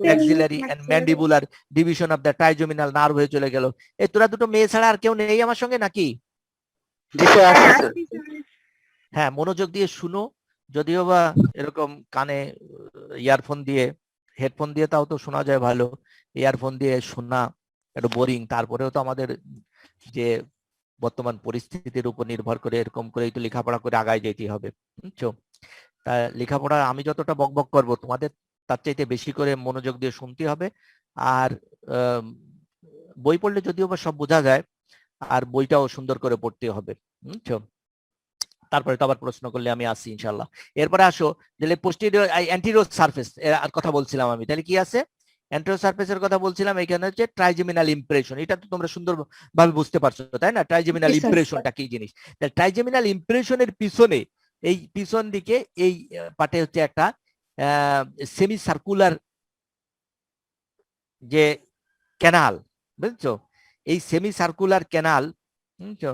maxillary and mandibular division of the trigeminal nerve হয়ে চলে গেল। এই তোরা দুটো মেয়ে ছাড়া আর কেউ নেই আমার সঙ্গে নাকি? হ্যাঁ, মনোযোগ দিয়ে শুনো, যদিও বা এরকম কানে ইয়ারফোন দিয়ে, হেডফোন দিয়ে তাও তো শোনা যায় ভালো, ইয়ারফোন দিয়ে শোনা একটু বোরিং। তারপরেও তো আমাদের যে বর্তমান পরিস্থিতির উপর নির্ভর করে এরকম করেই তো লেখাপড়া করে আগায় যেতে হবে, বুঝছো? তা লেখাপড়া আমি যতটা বকবক করব, তোমাদের তার চাইতে বেশি করে মনোযোগ দিয়ে শুনতে হবে। আর বই পড়লে যদিও বা সব বোঝা যায়, আর বইটাও সুন্দর করে পড়তে হবে, বুঝছো? তারপরে তো আবার প্রশ্ন করলে আমি আসছি ইনশাল্লাহ। এরপরে আসো, তাহলে পোস্টেরিয়র অ্যান্টিরিয়র সারফেস আর কথা বলছিলাম আমি, তাহলে কি আছে? অ্যান্টিরিয়র সারফেসের কথা বলছিলাম, এখানে হচ্ছে ট্রাইজেমিনাল ইমপ্রেশন। এটা তো তোমরা সুন্দর ভাবে বুঝতে পারছো, তাই না? ট্রাইজেমিনাল ইমপ্রেশনটা কি জিনিস? তাহলে ট্রাইজেমিনাল ইমপ্রেশনের পিছনে, এই পিছন দিকে এই পাটে হচ্ছে একটা সেমি সার্কুলার যে ক্যানাল, বুঝছো? এই সেমি সার্কুলার ক্যানাল, বুঝছো?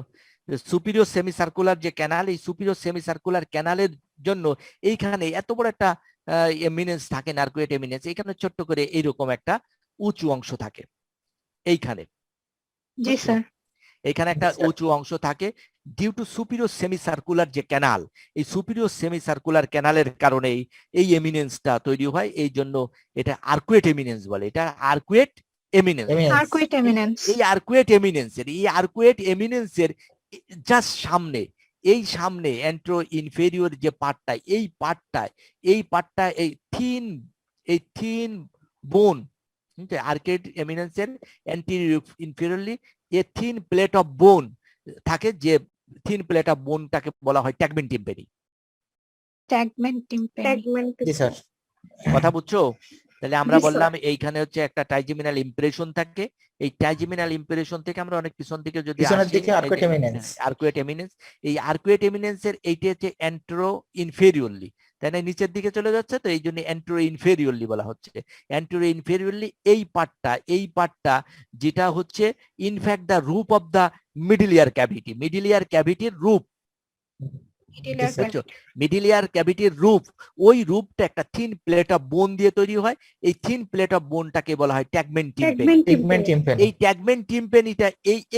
সুপিরিয়র সেমি সার্কুলার যে ক্যানাল, এই সুপিরিয়র সেমি সার্কুলার ক্যানালের জন্য এইখানে এত বড় একটা এমিনেন্স থাকে, নার্কুয়েট এমিনেন্স। এখানে ছোট্ট করে এইরকম একটা উঁচু অংশ থাকে এইখানে। জি স্যার। এখানে একটা উঁচু অংশ থাকে due to superior semi circular যে ক্যানাল। এই সুপিরিয়র সেমি সার্কুলার ক্যানালের কারণে এই এমিনেন্সটা তৈরি হয়, এই জন্য এটা আর্কুয়েট এমিনেন্স বলে। এটা আর্কুয়েট এমিনেন্স। এই আর্কুয়েট এমিনেন্সের জাস্ট সামনে, এই সামনে অ্যান্ট্রো ইনফেরিয়র যে পার্টটা, এই পার্টটা এই থিন বোন, আর্কুয়েট এমিনেন্সের anterior inferiorly a thin plate of bone থাকে, যে থিন প্লেট অফ বোনটাকে বলা হয় ট্যাগমেন্ট টিম্পানি। কথা বুঝছো? তাহলে আমরা জি, স্যার। বললাম এইখানে হচ্ছে একটা ট্রাইজেমিনাল ইমপ্রেশন থাকে, এই ট্রাইজেমিনাল ইমপ্রেশন থেকে আমরা অনেক পিছন দিকে যদি পিছনের আসি, দিকে আর্কুয়েট এমিনেন্স। আর্কুয়েট এমিনেন্স, এই আর্কুয়েট এমিনেন্সের এইটা হচ্ছে অ্যান্টেরো ইনফেরিয়রলি, তাই না, নিচের দিকে চলে যাচ্ছে, তো এই জন্য অ্যান্টেরো ইনফেরিয়রলি বলা হচ্ছে। অ্যান্টেরো ইনফেরিয়রলি এই পার্টটা যেটা হচ্ছে in fact the roof of the middle ear cavity, middle ear ক্যাভিটির রূপ, Middle ear স্যার। বুঝছো? মিডল ইয়ার ক্যাভিটির রূপ, ওই রূপটা একটা থিন প্লেট অফ বোন দিয়ে তৈরি হয়। এই থিন প্লেট অফ বোনটাকে বলা হয় ট্যাগমেন্ট টিম্পেনি। Tegment pigment tympani। টিম্পানি। এই ট্যাগমেন্ট টিম্পেনিটা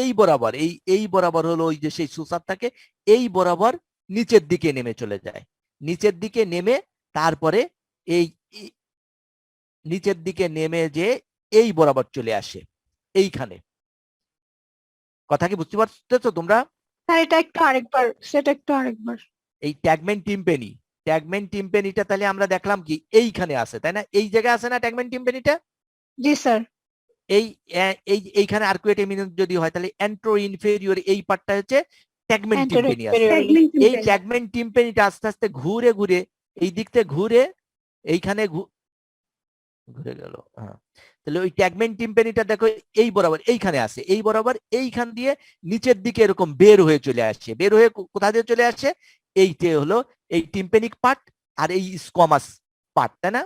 এই বরাবর, এই বরাবর হলো ওই যে সেই সুসার থাকে, এই বরাবর নিচের দিকে নেমে চলে যায়, নিচের দিকে নেমে তারপরে নিচের দিকে নেমে যে এই বরাবর চলে আসে এইখানে। কথা কি বুঝতে পারছো তোমরা? স্যার এটা একটু আরেকবার, সেটা একটু আরেকবার। এই ট্যাগমেন্ট টিম্পেনিটা তাহলে আমরা দেখলাম কি এইখানে আছে, তাই না, এই জায়গায় আছে না ট্যাগমেন্ট টিম্পেনিটা? জি স্যার। এইখানে আর্কুয়েট এমিনেন্স যদি হয় তাহলে অ্যান্টেরো ইনফেরিয়র এই পার্টটা হচ্ছে ট্যাগমেন্ট Anterior টিম্পেনি আছে। inferior। এই Tegment tympani। ট্যাগমেন্ট টিম্পেনিটা আস্তে আস্তে ঘুরে ঘুরে এই দিক থেকে ঘুরে এইখানে ঘুরে গেল, হ্যাঁ, তাহলে ওই ট্যাগমেন্ট টিম্পেনিটা দেখো এই বরাবর এইখানে আছে, এই বরাবর এইখান দিয়ে নিচের দিকে এরকম বের হয়ে চলে আসছে, বের হয়ে কোথা দিয়ে চলে আসছে, এইটা হলো এই টিম্পেনিক পার্ট আর এই স্কোমাস পার্ট, তাই না?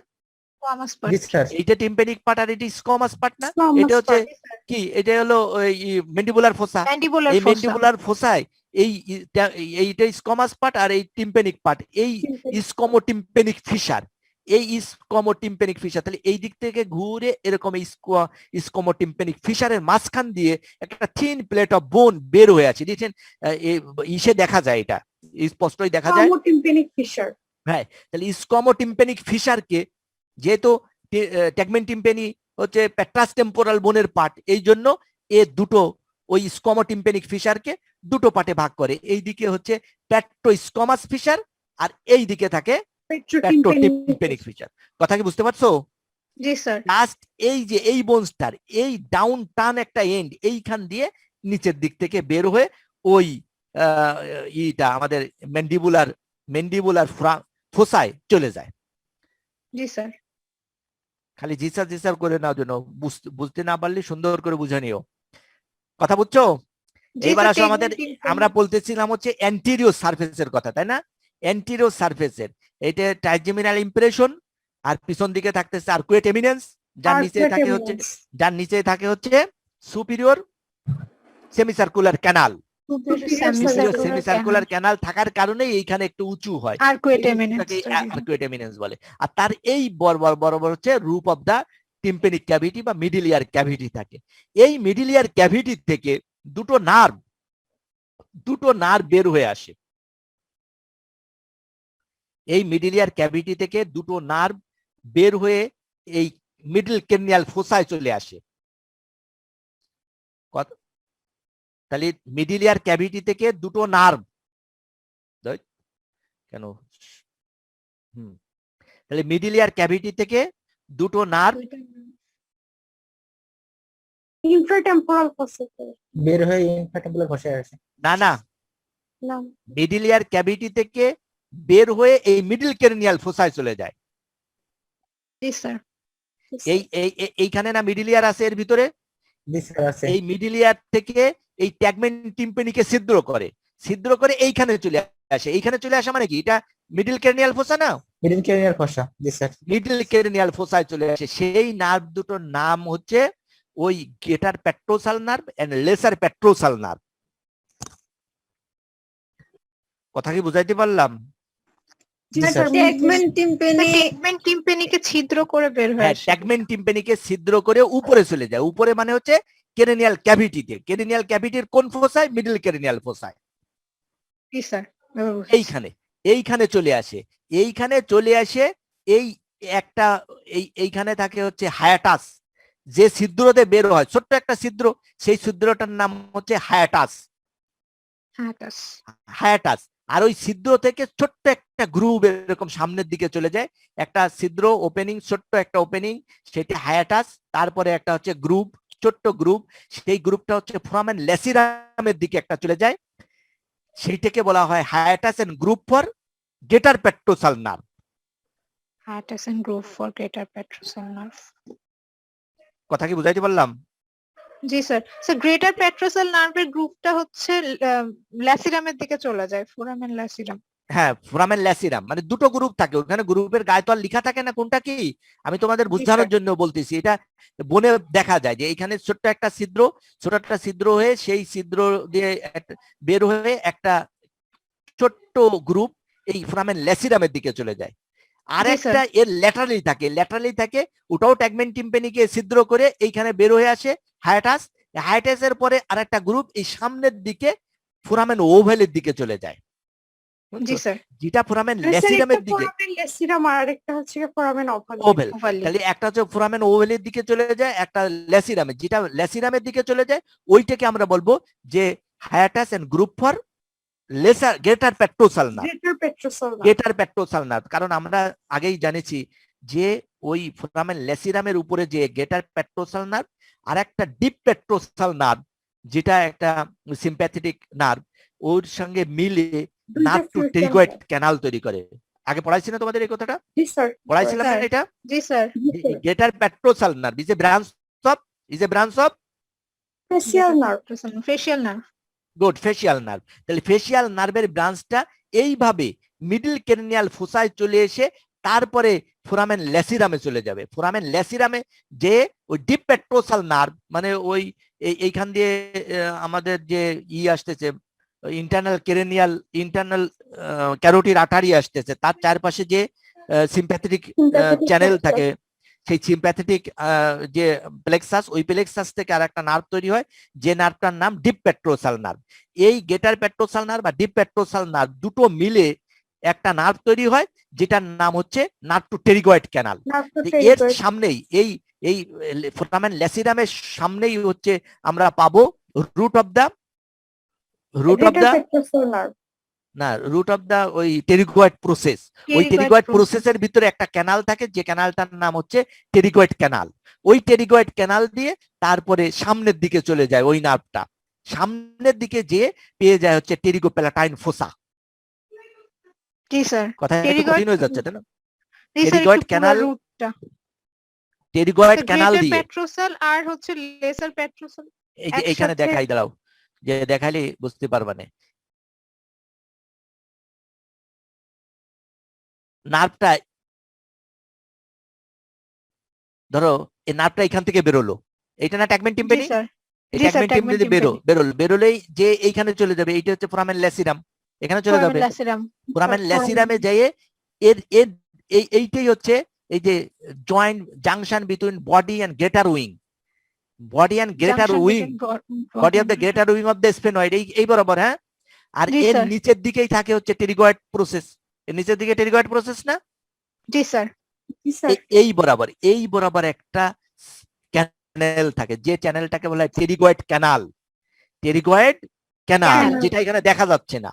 Squamous জি part। স্যার। এইটা টিম্পেনিক পার্ট আর এটা স্কোমাস পার্ট না? Squamous এটা হচ্ছে part। কি, এটা হলো ওই মেন্ডিবুলার ফোসা। Mandibular এই fossa। মেন্ডিবুলার ফোসায় এইটা স্কোমাস পার্ট আর এই টিম্পেনিক পার্ট, এই স্কোমোটিম্পেনিক ফিশার, এই স্কোমোটিম্পেনিক ফিশার, তাহলে এই দিক থেকে ঘুরে এরকম স্কোমোটিম্পেনিক ফিশারের মাঝখান দিয়ে একটা থিন প্লেট অফ বোন বের হয়ে আছে, দেখছেন? ইসে দেখা যায়, এটা স্পষ্টই দেখা যায়। Squamotympanic fissure। হ্যাঁ, তাহলে স্কোমোটিম্পেনিক ফিশারকে, যেহেতু ট্যাগমেন্ট টিম্পেনি হচ্ছে পেট্রাস টেম্পোরাল বোনের পার্ট, এই জন্য দুটো ওই স্কোমোটিম্পেনিক ফিশারকে দুটো পার্টে ভাগ করে, এই দিকে হচ্ছে পেট্রোস্কোমাস ফিশার আর এই দিকে থাকে পেট্রোটিম্পেনিক ফিশার। কথা কি বুঝতে পারছো? জি স্যার। লাস্ট এই যে এই বোনস্টার এই ডাউন টার্ন একটা এন্ড এইখান দিয়ে নিচের দিক থেকে বের হয়ে ওই ইটা আমাদের মেন্ডিবুলার ফোসায় চলে যায়। জি স্যার। খালি জিসার করে নাও, জন্য বুঝতে না পারলে সুন্দর করে বুঝে নিও। কথা বুঝছো? এবার আসো আমাদের, আমরা বলতেছিলাম হচ্ছে অ্যান্টেরিয়র সারফেসের কথা, তাই না? অ্যান্টেরিয়র সারফেসের এটা ট্রাইজেমিনাল ইমপ্রেশন, আর পিছন দিকে থাকতেছে আর্কুয়েট এমিনেন্স, যার নিচে থাকে হচ্ছে সুপিরিয়র সেমিসার্কুলার ক্যানাল। সেমিসার্কুলার ক্যানাল থাকার কারণে এইখানে একটু উঁচু হয়, আর্কুয়েট এমিনেন্স। আর্কুয়েট এমিনেন্স বলে। আর তার এই বরাবর হচ্ছে রুপ অফ দা টিম্পেনিক ক্যাভিটি বা মিডল ইয়ার ক্যাভিটি থাকে। এই মিডল ইয়ার ক্যাভিটি থেকে দুটো নার্ভ বের হয়ে আসে, এই মিডল ইয়ার ক্যাভিটি থেকে দুটো নার্ভ বের হয়ে এই মিডল ক্রেনিয়াল ফোসায় চলে আসে। তাহলে মিডল ইয়ার ক্যাভিটি থেকে দুটো নার্ভ, কেন তাহলে মিডল ইয়ার ক্যাভিটি থেকে দুটো নার্ভ ইনফ্রাটেম্পোরাল ফসা। বের হয়ে ইনফ্যাটেবুলার বসে আছে। না, মিডল ইয়ার ক্যাভিটি থেকে বের হয়ে এই মিডল ক্রেনিয়াল ফোসায় চলে যায়। জি স্যার। এইখানে না মিডল ইয়ার আছে, এর ভিতরে জি স্যার আছে। এই মিডল ইয়ার থেকে এই ট্যাগমেন্ট টিম্পেনিকে ছিদ্র করে এইখানে চলে আসে। এইখানে চলে আসে মানে কি, এটা মিডল ক্রেনিয়াল ফোসা না? Middle cranial fossa. জি স্যার। মিডল ক্রেনিয়াল ফোসায় চলে আসে। সেই নার্ভ দুটোর নাম হচ্ছে ওই greater petrosal nerve and lesser petrosal nerve. কথা কি বুঝাইতে পারলাম? জি স্যার। ট্যাগমেন্ট টিম্পেনিকে ছিদ্র করে বের হয়। হ্যাঁ, ট্যাগমেন্ট টিম্পেনিকে ছিদ্র করে উপরে চলে যায়। উপরে মানে হচ্ছে ক্রেনিয়াল ক্যাভিটিতে। ক্রেনিয়াল ক্যাভিটির কোন ফোসায়? মিডল ক্রেনিয়াল ফোসায়। জি স্যার। এইখানে চলে আসে। এই একটা এইখানে থাকে হচ্ছে হায়াটাস, যে ছিদ্রতে বের হয়, ছোট্ট একটা ছিদ্র, সেই ছিদ্রটার নাম হচ্ছে হায়াটাস। আর ওই ছিদ্র থেকে ছোট্ট একটা গ্রুভ এরকম সামনের দিকে চলে যায়, একটা ছিদ্র ওপেনিং, ছোট্ট একটা ওপেনিং, সেটা হায়াটাস। তারপরে একটা হচ্ছে গ্রুভ, ছোট্ট গ্রুভ, সেই গ্রুপটা হচ্ছে ফোরামেন ল্যাসিরামের দিকে একটা চলে যায়, সেইটাকে বলা হয় hiatus and groove for greater petrosal nerve. hiatus and groove for greater petrosal nerve. কথা কি বুঝাইতে পারলাম? জি স্যার। স্যার গ্রেটার পেট্রোসাল নার্ভের গ্রুপটা হচ্ছে ল্যাসিরামের দিকে চলে যায়, ফোরামেন ল্যাসিরাম। হ্যাঁ, ফোরামেন ল্যাসিরাম মানে দুটো গ্রুপ থাকে ওখানে, গ্রুপের গায়ে তো আর লেখা থাকে না কোনটা কি। আমি তোমাদের বোঝানোর জন্য বলতেছি, এটা বনে দেখা যায় যে এখানে ছোট্ট একটা ছিদ্র হয়ে সেই ছিদ্র দিয়ে বের হয়ে একটা ছোট্ট গ্রুপ এই ফোরামেন ল্যাসিরামের দিকে চলে যায়। আর জি, একটা এর ল্যাটারালি থাকে, ওটাও ট্যাগমেন টিম্পেনিকে ছিদ্র করে এইখানে বের হয়ে আসে হায়াটাসের পরে আর একটা গ্রুপ এই সামনের দিকে ফোরামেন ওভালের দিকে চলে যায়। জি স্যার। যেটা ফোরামেন স্যার, ল্যাসিরামের একটা দিকে foramen ল্যাসিরাম আর আরেকটা হচ্ছে ফোরামেন ওভাল। ওভেল, তাহলে একটা হচ্ছে ফোরামেন ওভেলের দিকে চলে যায়, একটা ল্যাসিরামে, যেটা ল্যাসিরামের দিকে চলে যায় ওইটাকে আমরা বলবো যে hiatus and groove for greater petrosal nerve. Greater petrosal nerve. Greater petrosal nerve, কারণ আমরা আগেই জানেছি যে ওই ফোরামেন ল্যাসিরামের উপরে যে গ্রেটার পেট্রোসাল নার্ভ আর একটা ডিপ পেট্রোসাল নার্ভ যেটা একটা সিম্প্যাথেটিক নার্ভ, ওর সঙ্গে মিলে নার্ভ টু টেরিগয়েড ক্যানাল তৈরি করে। আগে পড়াইছি না তোমাদের এই কথাটা? জি স্যার। পড়াইছিলাম না স্যার। এটা? জি sir. Greater petrosal nerve is a branch of facial nerve. Facial nerve. Good, facial nerve. তাহলে ফেসিয়াল নার্ভের ব্রাঞ্চটা এইভাবে মিডল ক্রেনিয়াল ফোসায় চলে এসে তারপরে ফোরামেন ল্যাসিরামে চলে যাবে। ফোরামেন ল্যাসিরামে যে ওই ডিপ পেট্রোসাল নার্ভ মানে ওই এইখান দিয়ে আমাদের যে আসতেছে ইন্টারনাল ক্যারোটিড আর্টারি আসতেছে, তার চারপাশে যে সিম্প্যাথেটিক চ্যানেল থাকে, সেই সিম্প্যাথেটিক যে প্লেক্সাস, ওই প্লেক্সাস থেকে আর একটা নার্ভ তৈরি হয় যে নার্ভটার নাম ডিপ পেট্রোসাল নার্ভ। এই গ্রেটার পেট্রোসাল নার্ভ বা ডিপ পেট্রোসাল নার্ভ দুটো মিলে একটা নার্ভ তৈরি হয় যেটার নাম হচ্ছে নার্ভ টু টেরিগয়েড ক্যানাল। এর সামনেই এই ফোরামেন ল্যাসিরামের সামনেই হচ্ছে আমরা পাবো রুট অফ দা ওই টেরিগয়েড প্রসেস। ওই টেরিগয়েড প্রসেসের ভিতরে একটা ক্যানাল থাকে যে ক্যানালটার নাম হচ্ছে টেরিগয়েড ক্যানাল। ওই টেরিগয়েড ক্যানাল দিয়ে তারপরে সামনের দিকে চলে যায় ওই নার্ভটা, সামনের দিকে যে পেয়ে যায় হচ্ছে টেরিগোপ্যালাটাইন ফোসা। জি স্যার। কথা একটু কঠিন হয়ে যাচ্ছে তাই না? জি sir. Pterygoid canal, pterygoid canal দিয়ে পেট্রোসাল আর হচ্ছে লেসার পেট্রোসাল এই যে এইখানে দেখাই দাঁড়াও, যে দেখাইলে বুঝতে পারবা না। নার্ভটা ধরো এই নার্ভটা এখান থেকে বেরোলো, এটা না ট্যাগমেন টিম্পেনি, ট্যাগমেন টিম্পেনি বেরোলেই যে এইখানে চলে যাবে, এইটা হচ্ছে ফোরামেন ল্যাসিরাম, এখানে চলে যাবে ফোরামেন ল্যাসিরামে যেয়ে এর এইটাই হচ্ছে এই যে joint junction between body and greater wing, body of the greater wing of the sphenoid, এই বরাবর। হ্যাঁ, আর এর নিচের দিকেই থাকে হচ্ছে টেরিগয়েড প্রসেস, এর নিচের দিকে টেরিগয়েড প্রসেস না? জি স্যার। এই বরাবর একটা চ্যানেল থাকে, যে চ্যানেলটাকে বলা হয় টেরিগয়েড ক্যানাল, যেটা এখানে দেখা যাচ্ছে না,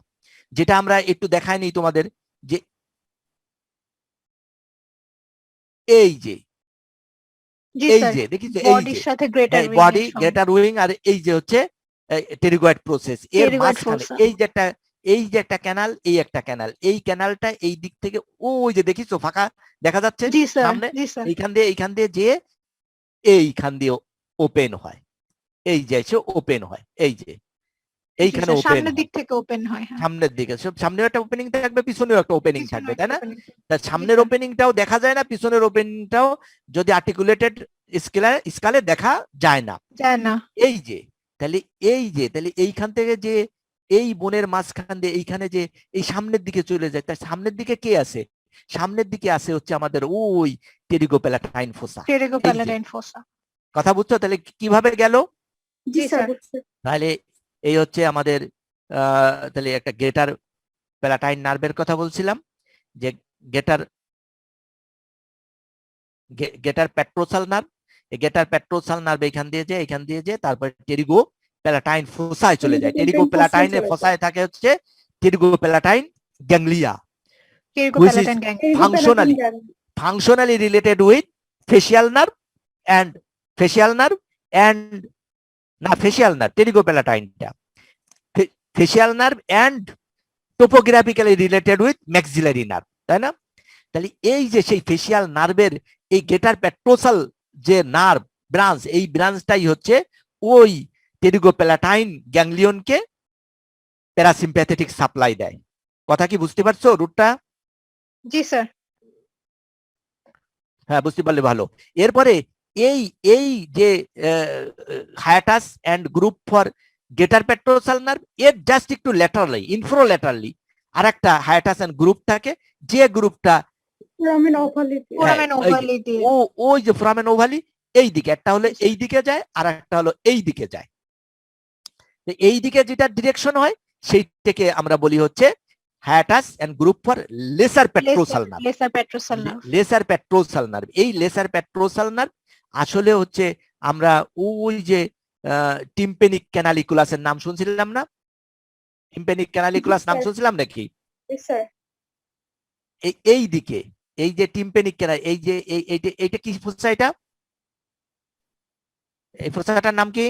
যেটা আমরা একটু দেখাইনি তোমাদের, যে এই যে দেখিছো বডি গ্রেটার উইং আর এই যে হচ্ছে টেরিগয়েড প্রসেস, এর মাঝখানে এই যে একটা ক্যানাল, এই ক্যানালটা এই দিক থেকে ওই যে দেখিছো ফাঁকা দেখা যাচ্ছে সামনে, এইখান দিয়ে যে এইখান দিয়ে ওপেন হয়, এই যে ওপেন হয়, এই যে এইখানে সামনের দিক থেকে ওপেন হয়, সামনের দিকে সামনেও একটা ওপেনিং থাকবে, পিছনেও একটা ওপেনিং থাকবে, তাই না? তার সামনের ওপেনিংটাও দেখা যায় না, পিছনের ওপেনিংটাও যদি আর্টিকুলেটেড স্কেলে দেখা যায় না। এই যে তাহলে এইখান থেকে যে এই বোনের মাঝখান দিয়ে এইখানে যে এই সামনের দিকে চলে যায়, তার সামনের দিকে কে আছে? সামনের দিকে আছে হচ্ছে আমাদের ওই টেরিগোপ্যালাটাইন ফোসা। কথা বুঝছো? তাহলে কিভাবে গেল? তাহলে এই হচ্ছে আমাদের তাহলে একটা গ্রেটার প্যালাটাইন নার্ভের কথা বলছিলাম, যে গ্রেটার পেট্রোসাল নার্ভ, এই গ্রেটার পেট্রোসাল নার্ভ এখান দিয়ে যে তারপর টেরিগো প্যালাটাইন ফোসায় চলে যায়। টেরিগো প্যালাটাইনের ফোসায় থাকে হচ্ছে pterygopalatine ganglia, functionally related with facial nerve and টেরিগোপ্যালাটাইনটা facial nerve and topographically related with maxillary nerve, তাই না? তাহলে এই যে সেই ফেসিয়াল নার্ভের এই গ্রেটার পেট্রোসাল যে নার্ভ ব্রাঞ্চ, এই ব্রাঞ্চটাই হচ্ছে ওই টেরিগোপ্যালাটাইন গ্যাংলিয়নকে প্যারাসিম্প্যাথেটিক সাপ্লাই দেয়। কথা কি বুঝতে পারছো রুটটা? জি স্যার। হ্যাঁ, বুঝতে পারলে ভালো। এরপরে এই এই যে hiatus and groove for greater petrosal nerve, এর জাস্ট একটু ল্যাটারালি ইনফ্রোল্যাটারালি আর একটা হায়াটাস এন্ড গ্রুপ থাকে, যে গ্রুপটা ফোরামেন ওভালি ফোরামেন ওভালি দিয়ে ওই যে ফোরামেন ওভালি এই দিকে, একটা হলো এই দিকে যায় আর একটা হলো এই দিকে যায়। এই দিকে যেটা ডিরেকশন হয় সেইটাকে আমরা বলি হচ্ছে hiatus and groove for lesser petrosal nerve. Lesser petrosal nerve. Lesser petrosal nerve, এই লেসার পেট্রোসাল নার্ভ আসলে হচ্ছে আমরা ওই যে টিম্পেনিক ক্যানালিকুলাসের নাম শুনছিলাম না? টিম্পেনিক ক্যানালিকুলাস নাম শুনছিলাম নাকি? স্যার এই দিকে এই যে টিম্পেনিক ক্যানাল, এই যে এইটা কি ফোসা? এটা এই ফোসাটার নাম কি?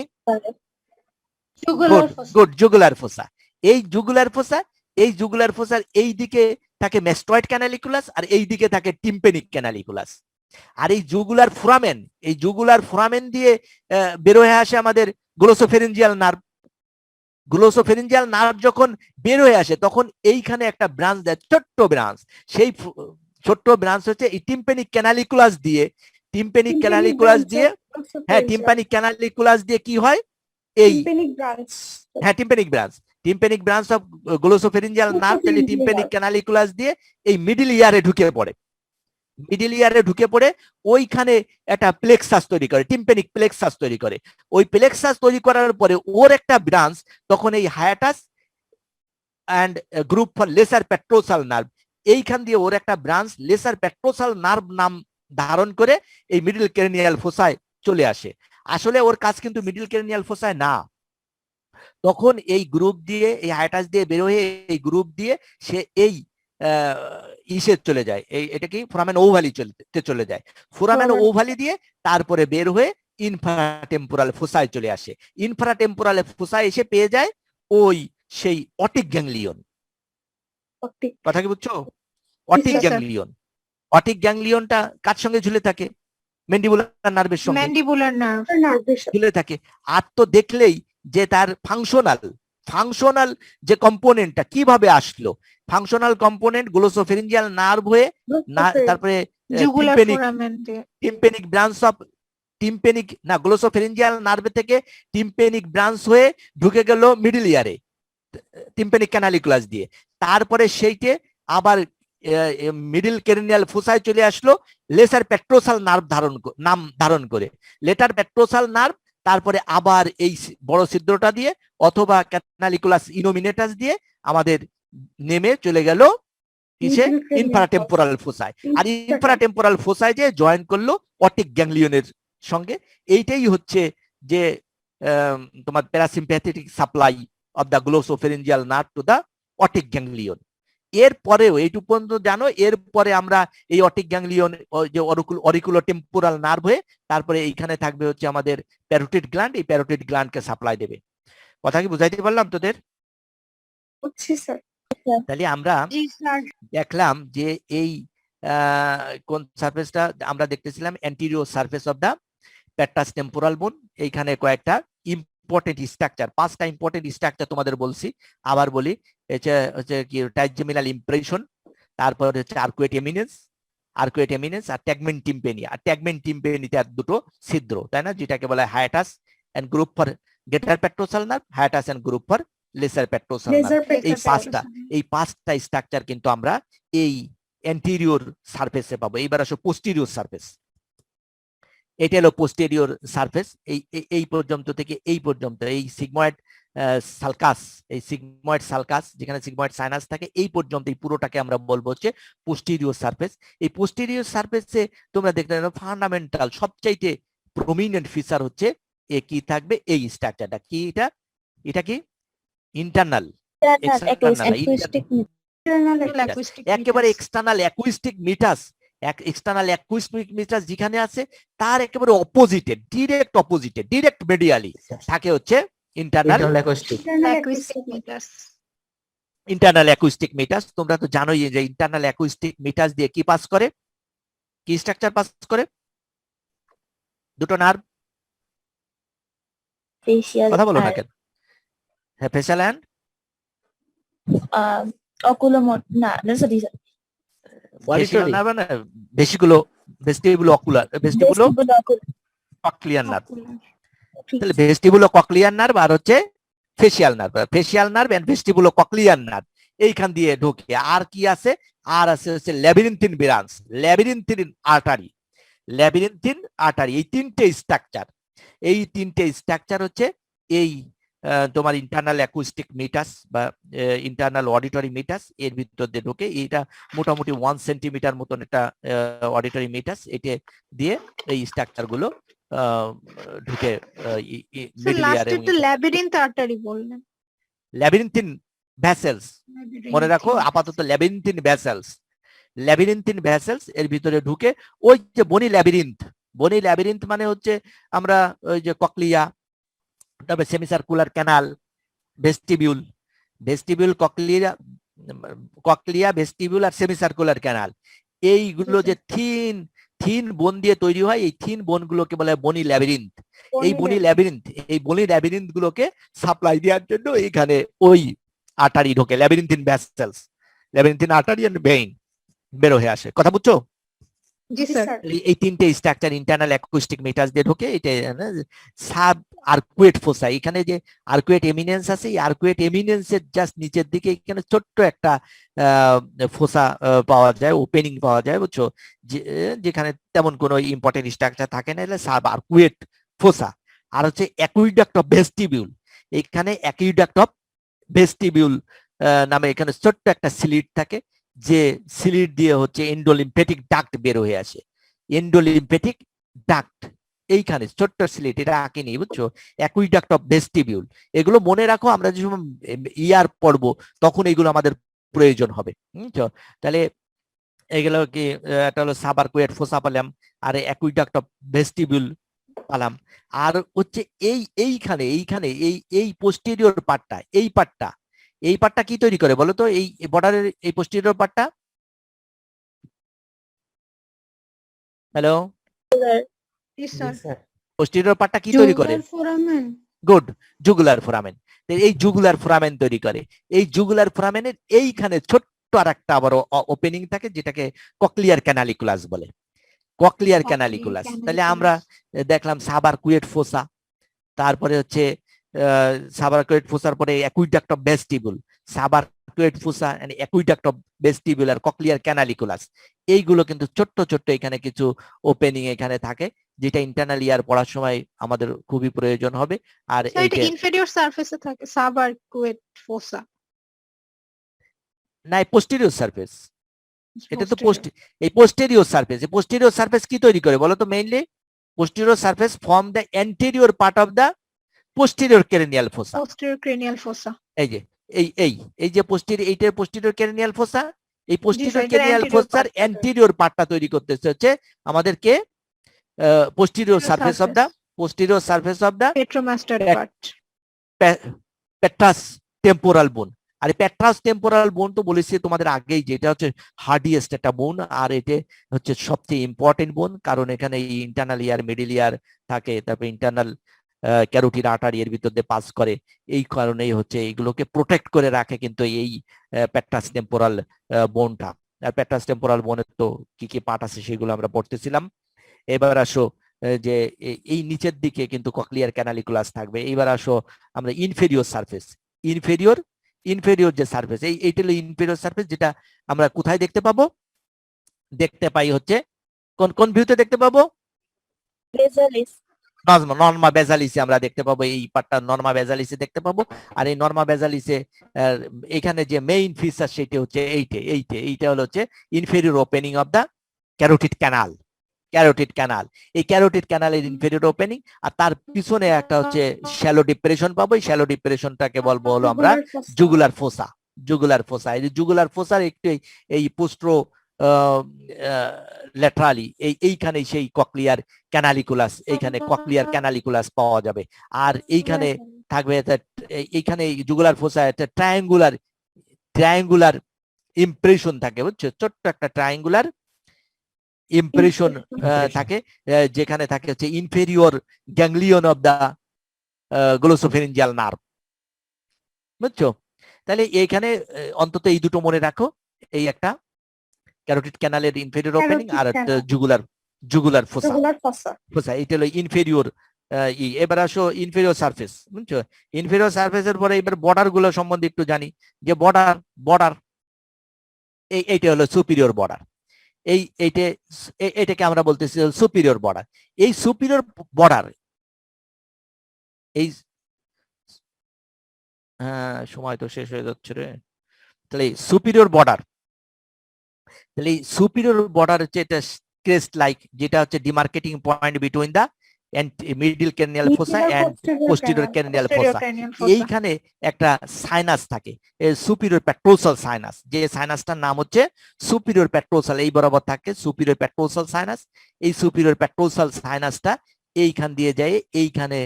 Good, jugular ফোসা। এই জুগুলার ফোসা, এই জুগুলার ফোসার এই দিকে থাকে ম্যাস্টয়েড ক্যানালিকুলাস আর এই দিকে থাকে টিম্পেনিক ক্যানালিকুলাস। আর এই জুগুলার ফোরামেন, এই জুগুলার ফোরামেন দিয়ে বের হয়ে আসে আমাদের গ্লোসোফেরিঞ্জিয়াল নার্ভ। গ্লোসোফেরিঞ্জিয়াল নার্ভ যখন বের হয়ে আসে তখন এইখানে একটা ব্রাঞ্চ দেয়, ছোট্ট ব্রাঞ্চ। সেই ছোট্ট ব্রাঞ্চ হচ্ছে এই টিম্পেনিক ক্যানালিকুলাস দিয়ে, টিম্পেনিক ক্যানালিকুলাস দিয়ে, হ্যাঁ টিম্পেনিক ক্যানালিকুলাস দিয়ে কি হয় এই ব্রাঞ্চ, হ্যাঁ tympanic branch, tympanic branch of glossopharyngeal nerve, তাহলে টিম্পেনিক ক্যানালিকুলাস দিয়ে এই মিডল ইয়ারে ঢুকে পড়ে। মিডল ইয়ারে ঢুকে পড়ে ওইখানে একটা প্লেক্সাস তৈরি করে, টিম্পেনিক প্লেক্সাস তৈরি করে। ওই প্লেক্সাস তৈরি করার পরে ওর একটা ব্রাঞ্চ তখন এই hiatus and groove for lesser petrosal nerve, এইখান দিয়ে ওর একটা ব্রাঞ্চ লেসার পেট্রোসাল নার্ভ নাম ধারণ করে এই মিডল ক্রেনিয়াল ফোসায় চলে আসে। আসলে ওর কাজ কিন্তু মিডল ক্রেনিয়াল ফোসায় না, তখন এই গ্রুপ দিয়ে, এই হায়াটাস দিয়ে বের হয়ে এই গ্রুপ দিয়ে সে এই ইসে চলে যায়, এটা কি ফোরামেন ওভালি চলে যায়। ফোরামেন ওভালি দিয়ে তারপরে বের হয়ে ইনফ্রাটেম্পোরাল ফোসায় চলে আসে। ইনফ্রাটেম্পোরাল ফোসায় এসে পেয়ে যায় ওই সেই অটিক গ্যাংলিয়ন। কথা কি বুঝছো? অটিক গ্যাংলিয়ন, অটিক গ্যাংলিয়নটা কার সঙ্গে ঝুলে থাকে? ম্যান্ডিবুলার নার্ভের সঙ্গে ম্যান্ডিবুলার নার্ভ ঝুলে থাকে। আর তো দেখলেই যে তার ফাংশনাল যে কম্পোনেন্টটা কিভাবে আসলো, ফাংশনাল কম্পোনেন্ট গ্লোসোফেরিঞ্জিয়াল নার্ভ হয়ে তারপরে জুগুলার ফোরামেন দিয়ে টিম্পেনিক ব্রাঞ্চ অফ টিম্পেনিক না গ্লোসোফেরিঞ্জিয়াল নার্ভ থেকে টিম্পেনিক ব্রাঞ্চ হয়ে ঢুকে গেল মিডল ইয়ারে টিম্পেনিক ক্যানালিকুলাস দিয়ে। তারপরে সেইটে আবার মিডল ক্রেনিয়াল ফোসায় চলে আসলো লেসার পেট্রোসাল নার্ভ নাম ধারণ করে। লেটার পেট্রোসাল নার্ভ তারপরে আবার এই বড় ছিদ্রটা দিয়ে অথবা ক্যানালিকুলাস ইনোমিনেটাস দিয়ে আমাদের নেমে চলে গেল কিসে? ইনফ্রাটেম্পোরাল ফোসায়। আর ইনফ্রাটেম্পোরাল ফোসায় যে জয়েন করলো অটিক গ্যাংলিয়নের সঙ্গে। এইটাই হচ্ছে যে তোমার parasympathetic supply of the glossopharyngeal nerve to the otic ganglion. এরপরেও এইটুকু পর্যন্ত জানো, এরপরে আমরা এই অটিক গ্যাংলিয়ন যে অরিকুলোটেম্পোরাল নার্ভ হয়ে তারপরে এইখানে থাকবে হচ্ছে আমাদের প্যারোটিড গ্ল্যান্ড, এই প্যারোটিড গ্ল্যান্ডকে সাপ্লাই দেবে। কথা কি বুঝাইতে পারলাম তোদের? তাহলে আমরা দেখলাম যে এই কোন সারফেসটা আমরা দেখতেছিলাম, anterior surface of the petrous temporal bone. এইখানে কয়েকটা ইম্পর্টেন্ট স্ট্রাকচার, 5টা ইম্পর্টেন্ট স্ট্রাকচার তোমাদের বলছি, আবার বলি। হচ্ছে কি ট্রাইজেমিনাল ইমপ্রেশন, তারপর হচ্ছে আর্কুয়েট এমিনেন্স আর ট্যাগমেন্ট টিম্পেনি। আর ট্যাগমেন্ট টিম্পেনিতে আর দুটো ছিদ্র, তাই না, যেটাকে বলা হয় hiatus and groove for greater petrosal nerve, hiatus and groove for lesser petrosal nerve. এই পাঁচটা স্ট্রাকচার কিন্তু আমরা এই অ্যান্টিরিয়র সারফেসে পাবো। এইবার আসো পোস্টেরিয়র সারফেস। এটা হলো পোস্টেরিয়র সারফেস। এই পর্যন্ত থেকে এই পর্যন্ত এই সিগময়েড সালকাস, এই সিগময়েড সালকাস যেখানে সিগময়েড সাইনাস থাকে, এই পর্যন্ত এই পুরোটাকে আমরা বলবো হচ্ছে পোস্টেরিয়র সারফেস। এই পোস্টেরিয়র সারফেসে তোমরা দেখতে পারো ফান্ডামেন্টাল সবচাইতে প্রমিনেন্ট ফিচার হচ্ছে কি থাকবে? এই স্ট্রাকচারটা কি? এটা কি ইন্টারনাল একেবারে এক্সটার্নাল অ্যাকুইস্টিক মিটাস। এক্সটার্নাল অ্যাকুইস্টিক মিটাস যেখানে আছে তার একেবারে অপোজিটে, ডিরেক্ট মেডিয়ালি থাকে হচ্ছে ইন্টারনাল অ্যাকুস্টিক। ইন্টারনাল অ্যাকুস্টিক মিটাস, তোমরা তো জানোই যে ইন্টারনাল অ্যাকুস্টিক মিটাস দিয়ে কি পাস করে, কি স্ট্রাকচার পাস করে, দুটো নার্ভ, facial কথা বলো না আর কেন? হ্যাঁ, ফেশিয়াল অ্যান্ড oculomotor না সরি ফেশিয়াল Auditory? নার্ভ, না vestibulo ocular, vestibulocochlear nerve. তাহলে ভেস্টিবুলো কক্লিয়ার নার্ভ আর হচ্ছে facial nerve, facial nerve and vestibulocochlear nerve এইখান দিয়ে ঢোকে। আর কি আছে? আর আছে হচ্ছে labyrinthine branch, labyrinthine artery, labyrinthine artery. এই তিনটে স্ট্রাকচার, এই তিনটে স্ট্রাকচার হচ্ছে এই তোমার ইন্টারনাল অ্যাকুস্টিক মিটাস বা ইন্টারনাল অডিটরি মিটাস এর ভিতর দিয়ে ঢোকে। এটা মোটামুটি 1 সেন্টিমিটার মতন একটা অডিটরি মিটাস, এটা দিয়ে এই স্ট্রাকচার গুলো ঢুকে মিডল ইয়ার লাস্টে তো ল্যাবিরিন্থ আর্টারি বললেন। ল্যাবিরিন্থিন ভ্যাসেলস, মনে রাখো আপাতত ল্যাবিরিন্থিন ভ্যাসেলস, ল্যাবিরিন্থিন ভ্যাসেলস এর ভিতরে ঢুকে ওই যে বনি ল্যাবিরিন্থ, বনি ল্যাবিরিন্থ মানে হচ্ছে আমরা ওই যে ককলিয়া, তারপরে semicircular canal, vestibule, vestibule cochlea, cochlea vestibule আর সেমিসার্কুলার ক্যানাল, এইগুলো যে থিন থিন বোন দিয়ে তৈরি হয়, এই থিন বোনগুলোকে বলে বনি ল্যাবিরিন্থ। এই বনি ল্যাবিরিন্থ, এই বনি ল্যাবিরিন্থ গুলোকে সাপ্লাই দেওয়ার জন্য এইখানে ওই আর্টারি ঢোকে, ল্যাবিরিন্থিন ভ্যাসেলস, ল্যাবিরিন্থিন আর্টারি এন্ড ভেইন বের হয়ে আসে। কথা বুঝছো? জি স্যার। এই তিনটে স্ট্রাকচার ইন্টারনাল অ্যাকুস্টিক মিটাস দিয়ে ঢোকে। এটা সাব আর্কুয়েট ফোসা, এখানে যে আর্কুয়েট এমিনেন্স আছে, এই আর্কুয়েট এমিনেন্সের জাস্ট নিচের দিকে এখানে ছোট্ট একটা ফোসা পাওয়া যায়, ওপেনিং পাওয়া যায়, বুঝছো, যেখানে তেমন কোনো ইম্পর্টেন্ট স্ট্রাকচার থাকে না, এলে সাব আর্কুয়েট ফোসা। আর হচ্ছে অ্যাকুইডাক্ট অফ ভেস্টিবিউল, এখানে অ্যাকুইডাক্ট অফ ভেস্টিবিউল নামে এখানে ছোট্ট একটা স্লিট থাকে, যে স্লিট দিয়ে হচ্ছে এন্ডোলিম্ফেটিক ডাক্ট বের হয়ে আসে, এন্ডোলিম্ফেটিক ডাক্ট এইখানে ছোট্ট স্লিট, এটা আঁকিনি, বুঝছো, অ্যাকুইডাক্ট অফ ভেস্টিবিউল। এগুলো মনে রাখো, আমরা যে সময় ইয়ার পড়বো তখন এগুলো আমাদের প্রয়োজন হবে, বুঝছো। তাহলে এগুলো কি, এটা হলো সাবারকুয়েট ফোসা পেলাম, আর অ্যাকুইডাক্ট অফ ভেস্টিবিউল পেলাম। আর হচ্ছে এইখানে এইখানে এই পোস্টেরিয়র পার্টটা, এই পার্টটা কি তৈরি করে বলো তো, এই বর্ডারের এই পোস্টেরিয়র পার্টটা? হ্যালো, জি স্যার। স্যার পোস্টেরিয়র পার্টটা কি তৈরি করে? ফোরামেন। Good, jugular foramen. এই জুগুলার ফোরামেন তৈরি করে। এই জুগুলার ফোরামেনের এইখানে ছোট্ট আর একটা আবার ওপেনিং থাকে, যেটাকে ককলিয়ার ক্যানালিকুলাস বলে, ককলিয়ার ক্যানালিকুলাস। তাহলে আমরা দেখলাম সাবারকুয়েট ফোসা, তারপরে হচ্ছে সাবারকুয়েট ফোসার পরে aqueduct of vestibule, subarcuate fossa and aqueduct of vestibule আর ককলিয়ার ক্যানালিকুলাস, এইগুলো কিন্তু ছোট্ট ছোট্ট এখানে কিছু ওপেনিং এখানে থাকে, যেটা ইন্টারনাল ইয়ার পড়ার সময় আমাদের খুবই প্রয়োজন হবে। আর স্যার এটা ইনফেরিয়র সারফেসে থাকে সাবারকুয়েট ফোসা। না, পোস্টেরিয়র সারফেস, এটা তো এই পোস্টেরিয়র সারফেস, এই পোস্টেরিয়র সারফেস কি তৈরি করে বলো তো? Mainly posterior surface form the anterior part of the posterior cranial fossa. Posterior cranial fossa. এই যে এই যে posterior, এইটার posterior cranial fossa, এই posterior sir, এটার cranial anterior fossa part, sir. anterior পার্টটা তৈরি করতেছে হচ্ছে আমাদেরকে posterior surface of the petromastoid part. petrous temporal bone। R পেট্রাস temporal বোন তো বলেছি তোমাদের আগেই, যেটা হচ্ছে হার্ডিয়েস্ট একটা বোন, আর এটা হচ্ছে সবচেয়ে ইম্পর্টেন্ট বোন, কারণ এখানে ইন্টারনাল ইয়ার, মিডল ইয়ার থাকে, তারপর ইন্টারনাল ক্যারোটিড আর্টারি এর ভিতর দিয়ে পাস করে, এই কারণেই হচ্ছে এইগুলোকে প্রোটেক্ট করে রাখে কিন্তু এই পেট্রাস টেম্পোরাল বোনটা। আর পেট্রাস টেম্পোরাল বোনের তো কি কি পার্ট আছে সেগুলো আমরা পড়তেছিলাম। এবার আসো যে এই নিচের দিকে কিন্তু ককলিয়ার ক্যানালিকুলাস থাকবে। এইবার আসো আমরা ইনফেরিয়র সারফেস, ইনফেরিয়র যে সারফেস, এইটা হলো ইনফেরিয়র সারফেস, যেটা আমরা কোথায় দেখতে পাবো? দেখতে পাই হচ্ছে কোন ভিউতে দেখতে পাবো? বেজালিস, নর্মা বেজালিসে আমরা দেখতে পাবো, এই পার্টটা নর্মা বেজালিসে দেখতে পাবো। আর এই নর্মা বেজালিসে এখানে যে মেইন ফিচার সেটা হচ্ছে এইটা হলো হচ্ছে inferior opening of the carotid canal, carotid canal. এই ক্যারোটিড ক্যানালের ইনফেরিয়র ওপেনিং, আর তার পিছনে একটা হচ্ছে শ্যালো ডিপ্রেশন পাবো। এই শ্যালো ডিপ্রেশনটাকে বলবো হলো আমরা জুগুলার ফোসা, জুগুলার ফোসা। এই জুগুলার ফোসার একটু এই পোস্ট্রো ল্যাটারালি এইখানে সেই ককলিয়ার ক্যানালিকুলাস, এইখানে ককলিয়ার ক্যানালিকুলাস পাওয়া যাবে। আর এইখানে থাকবে এইখানে জুগুলার ফোসা একটা ট্রায়াঙ্গুলার ট্রায়াঙ্গুলার ইমপ্রেশন থাকে, বুঝছো, ছোট্ট একটা ট্রায়াঙ্গুলার ইমপ্রেশন থাকে, যেখানে থাকে হচ্ছে inferior ganglion of the glossopharyngeal nerve, বুঝছো। তাহলে এইখানে অন্তত এই দুটো মনে রাখো, এই একটা ক্যারোটিড ক্যানালের ইনফেরিয়র ওপেনিং আর জুগুলার ফোসা, এটা হলো ইনফেরিয়র। এবার আসো ইনফেরিয়র সারফেস, বুঝছো। ইনফেরিয়র সারফেসের পরে এবার বর্ডার গুলো সম্বন্ধে একটু জানি, যে বর্ডার এইটা হলো সুপিরিয়র বর্ডার, এটাকে আমরা বলতেছি সুপিরিয়র বর্ডার। এই সুপিরিয়র বর্ডার, এই সময় তো শেষ হয়ে যাচ্ছে রে। তাহলে সুপিরিয়র বর্ডার, তাহলে এই সুপিরিয়র বর্ডার হচ্ছে এটা ক্রেস্ট লাইক, যেটা হচ্ছে demarcating point between the middle cranial fossa and posterior cranial fossa. এইখানে একটা সাইনাস থাকে, সুপিরিয়র পেট্রোসাল সাইনাস, যে সাইনাসটার নাম হচ্ছে সুপিরিয়র পেট্রোসাল, এই বরাবর থাকে সুপিরিয়র পেট্রোসাল সাইনাস। এই সুপিরিয়র পেট্রোসাল সাইনাসটা এইখান দিয়ে যায়, এইখানে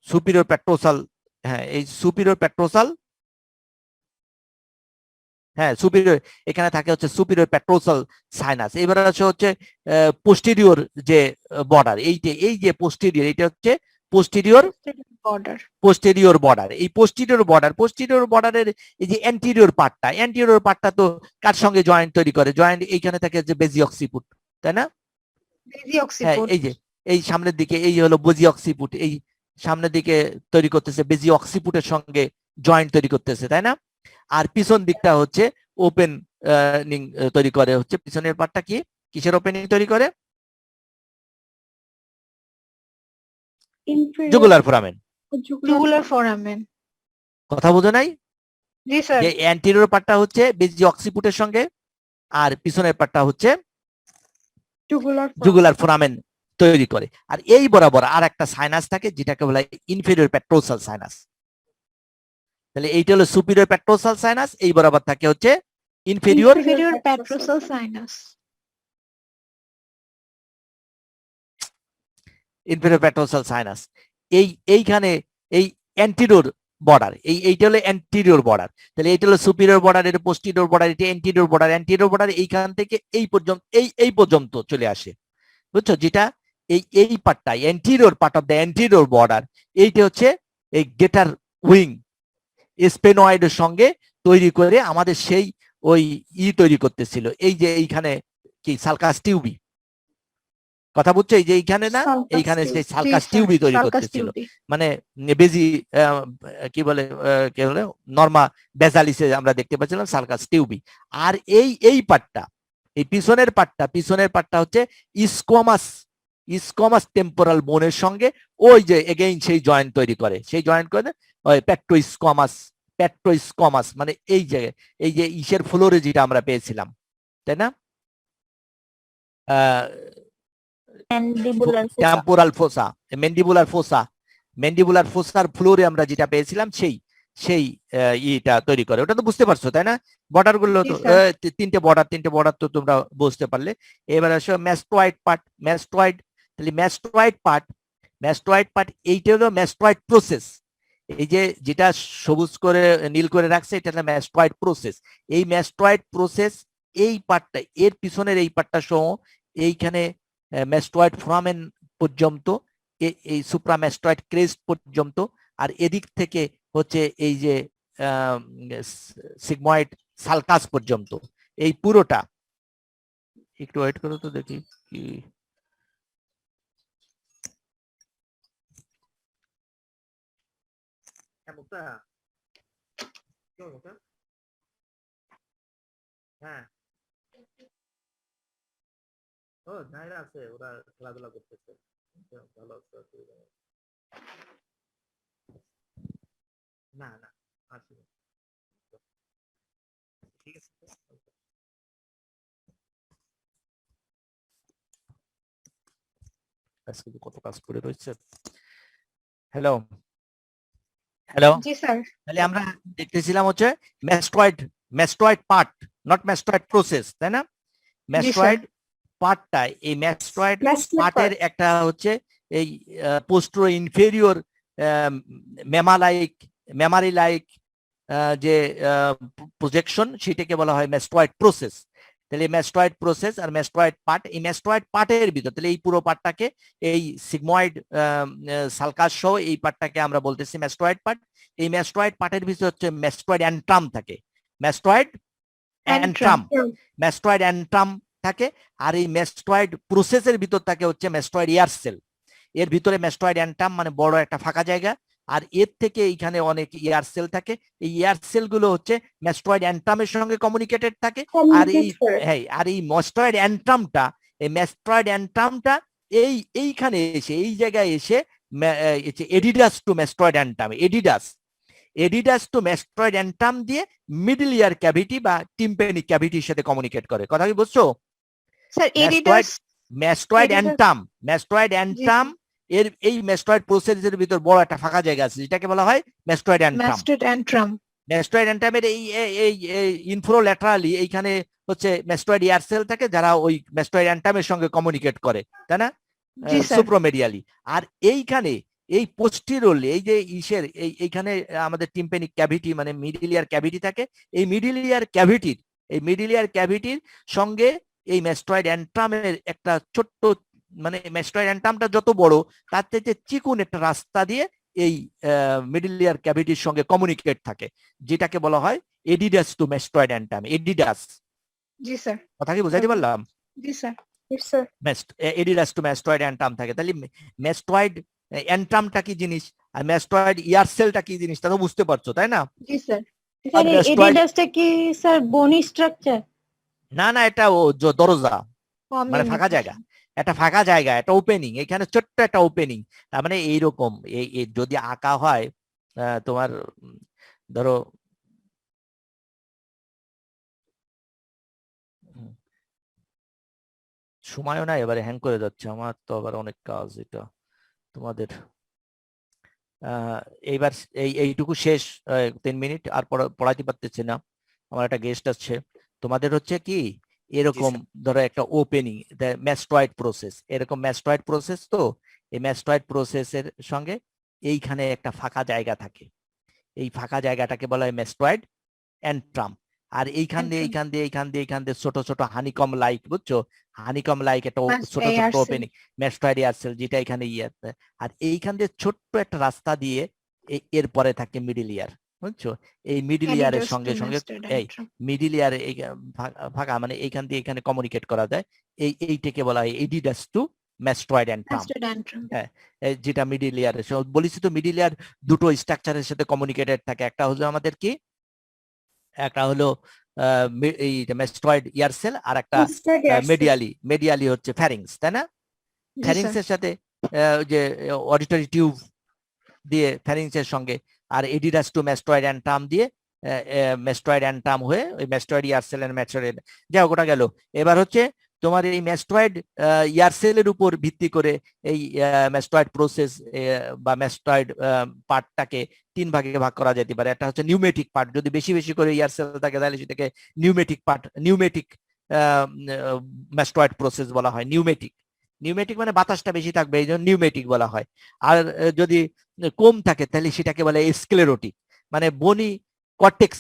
সুপিরিয়র পেট্রোসাল, হ্যাঁ এই সুপিরিয়র পেট্রোসাল, হ্যাঁ সুপিরিয়র, এখানে থাকে হচ্ছে সুপিরিয়র পেট্রোসাল সাইনাস। এবার হচ্ছে পোস্টেরিয়র যে বর্ডার, এই যে পোস্টেরিয়র, এটা হচ্ছে পোস্টেরিয়র বর্ডার। এই পোস্টেরিয়র বর্ডারের এই যে অ্যান্টিরিয়র পার্টটা তো কার সঙ্গে জয়েন্ট তৈরি করে? জয়েন্ট এইখানে থাকে যে বেজিঅক্সিপুট, তাই না? হ্যাঁ, এই যে এই সামনের দিকে এই হলো বেজিঅক্সিপুট, এই সামনের দিকে তৈরি করতেছে, বেজিঅক্সিপুটের সঙ্গে জয়েন্ট তৈরি করতেছে, তাই না? আর পিছন দিকটা হচ্ছে ওপেনিং তৈরি করে, হচ্ছে পিছনের পার্টটা কি কিসের ওপেনিং তৈরি করে? Jugular foramen. কথা বোঝো নাই? যে অ্যান্টেরিয়র পার্টটা হচ্ছে বেজিঅক্সিপুটের সঙ্গে, আর পিছনের পার্টটা হচ্ছে জুগুলার ফোরামেন তৈরি করে। আর এই বরাবর আর একটা সাইনাস থাকে, যেটাকে বলা হয় ইনফেরিয়র পেট্রোসাল সাইনাস। তাহলে এইটা হলো সুপিরিয়র পেট্রোসাল সাইনাস, এই বরাবর থাকে হচ্ছে ইনফেরিয়র পেট্রোসাল সাইনাস। ইনফেরিয়র পেট্রোসাল সাইনাস এইখানে এই অ্যান্টিরিয়র বর্ডার, এইটা হলো অ্যান্টিরিয়র বর্ডার। তাহলে এইটা হলো সুপিরিয়র বর্ডার, এটা পোস্টেরিয়র বর্ডার, এটা অ্যান্টিরিয়র বর্ডার এইখান থেকে এই পর্যন্ত চলে আসে, বুঝছো। যেটা এই পার্টটা anterior part of the anterior border, এইটা হচ্ছে এই গ্রেটার উইং স্পেনয়েডের সঙ্গে তৈরি করে আমাদের সেই ওই তৈরি করতেছিল, এই যে এইখানে কি সালকাস টিউবি, কথা বুঝছো? এই যে এইখানে না, এইখানে সেই সালকাস টিউবি তৈরি করতেছিল, মানে বেজি কি বলে নর্মা বেজালিসে আমরা দেখতে পাচ্ছিলাম সালকাস টিউবি। আর এই পার্টটা, এই পিছনের পার্টটা হচ্ছে ইসকমাস টেম্পোরাল বোনের সঙ্গে ওই যে এগেইন সেই জয়েন্ট তৈরি করে, ওই পেট্রোইসকমাস, মানে এই জায়গায় এই যে ইসের ফ্লোরে যেটা আমরা পেয়েছিলাম, তাই না? টেম্পোরাল ফোসা, ম্যান্ডিবুলার ফোসার ফ্লোরে আমরা যেটা পেয়েছিলাম সেই ইটা তৈরি করে। ওটা তো বুঝতে পারছো, তাই না? বর্ডার গুলো তো তিনটে বর্ডার তো তোমরা বুঝতে পারলে। এবার আসো ম্যাস্টয়েড পার্ট, তাহলে ম্যাস্টয়েড পার্ট এইটা হলো ম্যাস্টয়েড প্রসেস। এই যে যেটা সবুজ করে নীল করে রাখছে, এটা হলো ম্যাস্টয়েড প্রসেস। এই ম্যাস্টয়েড প্রসেস এই পার্টটা, এর পিছনের এই পার্টটা সহ এইখানে ম্যাস্টয়েড ফোরামেন পর্যন্ত, এই সুপ্রাম্যাস্টয়েড ক্রেস্ট পর্যন্ত, আর এদিক থেকে হচ্ছে এই যে সিগময়েড সালকাস পর্যন্ত, এই পুরোটা। একটু ওয়েট করো তো দেখি কি হ্যাঁ। ও জায়গা আছে, ওরা খেলাধুলা করতেছে, ভালো আছে, না আসলে ঠিক আছে। আজকে কত কাজ করে রয়েছে। হ্যালো, জি স্যার। তাহলে আমরা দেখতেছিলাম হচ্ছে mastoid part, not mastoid process, তাই না? ম্যাস্টয়েড পার্টটা, এই ম্যাস্টয়েড পার্টের একটা হচ্ছে এই পোস্টো ইনফেরিয়র মেমারি লাইক যে প্রজেকশন সেটাকে বলা হয় ম্যাস্টয়েড প্রসেস। তাহলে ম্যাস্টয়েড প্রসেস আর ম্যাস্টয়েড পার্ট, এই ম্যাস্টয়েড পার্টের ভিতর তাহলে এই পুরো পার্টটাকে এই সিগময়েড সালকাস সহ এই পার্টটাকে আমরা বলতেছি ম্যাস্টয়েড পার্ট। এই ম্যাস্টয়েড পার্টের ভিতর হচ্ছে ম্যাস্টয়েড অ্যান্ট্রাম থাকে, ম্যাস্টয়েড অ্যান্ট্রাম, ম্যাস্টয়েড অ্যান্ট্রাম থাকে। আর এই ম্যাস্টয়েড প্রসেসের ভিতর থাকে হচ্ছে ম্যাস্টয়েড ইয়ার সেল। এর ভিতরে ম্যাস্টয়েড অ্যান্ট্রাম মানে বড় একটা ফাঁকা জায়গা, আর এর থেকে এইখানে অনেক ইয়ার সেল থাকে। এই ইয়ার সেল গুলো হচ্ছে ম্যাস্টয়েড অ্যান্ট্রামের সঙ্গে কমিউনিকেটেড থাকে। আর এই হ্যাঁ, আর এই ম্যাস্টয়েড অ্যান্ট্রামটা, এই ম্যাস্টয়েড অ্যান্ট্রামটা এইখানে এসে এই জায়গায় এসে aditus to mastoid antrum, aditus to mastoid antrum দিয়ে মিডল ইয়ার ক্যাভিটি বা টিম্প্যানিক ক্যাভিটির সাথে কমিউনিকেট করে। কথা কি বুঝছো? Sir mastoid aditus mastoid Adidas- antrum এর এই ম্যাস্টয়েড প্রসেসের ভিতর বড় একটা ফাঁকা জায়গা আছে যেটাকে বলা হয় ম্যাস্টয়েড অ্যান্ট্রাম। ম্যাস্টেড অ্যান্ট্রাম। ম্যাস্টয়েড অ্যান্ট্রামের এই ইনফ্রোল্যাটারালি এইখানে হচ্ছে ম্যাস্টয়েড ইয়ার সেল থাকে যারা ওই ম্যাস্টয়েড অ্যান্ট্রামের সঙ্গে কমিউনিকেট করে, তাই না, জি স্যার। সুপ্রোমেডিয়ালি। আর এইখানে এই পোস্টিরিয়রলি এই যে এইখানে আমাদের টিম্প্যানিক ক্যাভিটি মানে মিডল ইয়ার ক্যাভিটি থাকে। এই মিডল ইয়ার ক্যাভিটির সঙ্গে এই ম্যাস্টয়েড অ্যান্ট্রামের একটা ছোট্ট মানে ম্যাস্টয়েড অ্যান্ট্রামটা যত বড় তার থেকে চিকুন একটা রাস্তা দিয়ে এই মিডল ইয়ার ক্যাভিটির সঙ্গে কমিউনিকেট থাকে, যেটাকে বলা হয় aditus to mastoid antrum. Aditus, জি স্যার। কথা কি বুঝাইতে পারলাম? জি sir. Sir aditus to mastoid antrum থাকে। তাহলে ম্যাস্টয়েড অ্যান্ট্রামটা কি জিনিস আর ম্যাস্টয়েড ইয়ার সেলটা কি জিনিস তা তো বুঝতে পারছো, তাই না? জি স্যার। স্যার Mastoid- এডিডাসটা কি স্যার বনি স্ট্রাকচার? না না, এটা দরজা মানে ফাঁকা জায়গা, একটা ফাঁকা জায়গা, একটা ওপেনিং, এখানে ছোট্ট একটা ওপেনিং। তার মানে এইরকম যদি আঁকা হয় তোমার ধরো সময়ও না, এবারে হ্যাং করে যাচ্ছে আমার, তো আবার অনেক কাজ এটা তোমাদের। এইবার এইটুকু শেষ, 3 মিনিট আর পড়াইতে পারতেছি না, আমার একটা গেস্ট আছে। তোমাদের হচ্ছে কি এরকম ধরো একটা ওপেনিং ম্যাস্টয়েড প্রসেস, এরকম ম্যাস্টয়েড প্রসেস, তো এই ম্যাস্টয়েড প্রসেসের সঙ্গে এইখানে একটা ফাঁকা জায়গা থাকে, এই ফাঁকা জায়গাটাকে বলা হয় ম্যাস্টয়েড অ্যান্ট্রাম। আর এইখান দিয়ে ছোট ছোট হানিকম লাইক, বুঝছো, হানিকম লাইক একটা ছোট ছোট ওপেনিং ম্যাস্টয়েড ইয়ার সেল যেটা এখানে আর এইখান দিয়ে ছোট্ট একটা রাস্তা দিয়ে এরপরে থাকে মিডল ইয়ার, বুঝছো। এই মিডল ইয়ারের সঙ্গে সঙ্গে এই মিডল ইয়ার ফাঁকা মানে এইখান দিয়ে এখানে কমিউনিকেট করা যায়। এইটাকে বলা হয় এডিডাস টু ম্যাস্টয়েড অ্যান্ট্রাম, যেটা মিডল ইয়ার। বলেছি তো মিডল ইয়ার দুটো স্ট্রাকচারের সাথে কমিউনিকেটেড থাকে, একটা হলো আমাদের কি, একটা হলো এই ম্যাস্টয়েড ইয়ার সেল, আর একটা মেডিয়ালি হচ্ছে ফ্যারিংস, তাই না? ফ্যারিংস এর সাথে যে অডিটরি টিউব দিয়ে ফ্যারিংস এর সঙ্গে, আর এডিডাস টু ম্যাস্টয়েড অ্যান্ট্রাম দিয়ে ম্যাস্টয়েড অ্যান্ট্রাম হয়ে ওই ম্যাস্টয়েড ইয়ার সেল এর ম্যাস্টয়েড, যাই হোক ওটা গেল। এবার হচ্ছে তোমার এই ম্যাস্টয়েড ইয়ার সেলের উপর ভিত্তি করে এই ম্যাস্টয়েড প্রসেস বা ম্যাস্টয়েড পার্টটাকে 3 ভাগে ভাগ করা যেতে পারে। একটা হচ্ছে নিউমেটিক পার্ট, যদি বেশি বেশি করে ইয়ার সেল থাকে তাহলে সেটাকে pneumatic part, pneumatic mastoid process বলা হয়। নিউমেটিক মানে বাতাসটা বেশি থাকবে এই জন্য নিউমেটিক বলা হয়। আর যদি কম থাকে তাহলে সেটাকে বলে স্ক্লেরোটিক, মানে বনি কর্টেক্স,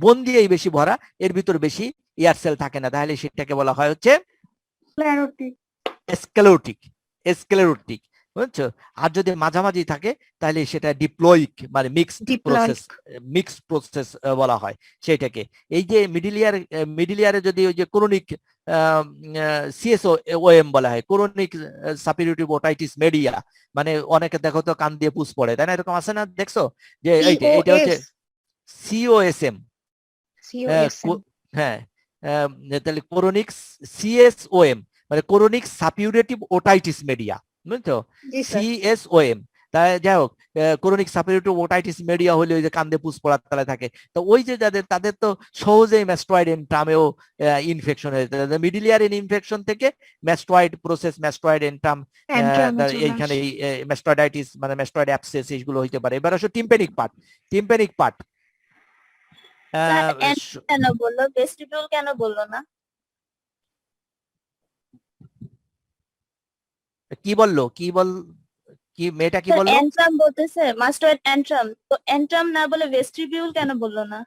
বন দিয়েই বেশি ভরা, এর ভিতর বেশি ইয়ার সেল থাকে না, তাহলে সেটাকে বলা হয় হচ্ছে স্ক্লেরোটিক, বুঝছো। আর যদি মাঝামাঝি থাকে তাহলে সেটা ডিপ্লয়িক মানে মিক্স প্রসেস বলা হয় সেটাকে। এই যে মিডল ইয়ারে যদি ওই যে ক্রনিক সিএসওএম বলা হয়, ক্রনিক সাপিউরেটিভ ওটাইটিস মিডিয়া, মানে অনেকে দেখো তো কান দিয়ে পুষ পড়ে, তাই না, এরকম আছে না, দেখছো যে এইটা হচ্ছে সিওএসএম, হ্যাঁ, তাহলে ক্রনিক সিএসওএম মানে ক্রনিক সাপিউরেটিভ ওটাইটিস মিডিয়া, বুঝছো, সিএসওএম। তাই যাই হোক, ক্রনিক সাপিউরেটিভ ওটাইটিস মিডিয়া হলে ওই যে কান্দে পুষ পড়ার তলায় থাকে, তো ওই যে তাদের তো সহজেই ম্যাস্টয়েড এন্ট্রামেও ইনফেকশন হয়ে যেতে, মিডল ইয়ার ইনফেকশন থেকে ম্যাস্টয়েড প্রসেস, ম্যাস্টয়েড এন্ট্রাম, এইখানে ম্যাস্টয়েডাইটিস মানে ম্যাস্টয়েড অ্যাবসেস এইগুলো হইতে পারে। এবার আসলে টিম্প্যানিক পার্ট কেন বললো, ভেস্টিবিউল কেন বললো না? কি বললো কি মেয়েটা কি স্যার বললো? এন্ট্রাম বলতেছে, মাস্টার্ড এন্ট্রাম, তো এন্ট্রাম না বলে ভেস্টিবিউল কেন বললো না?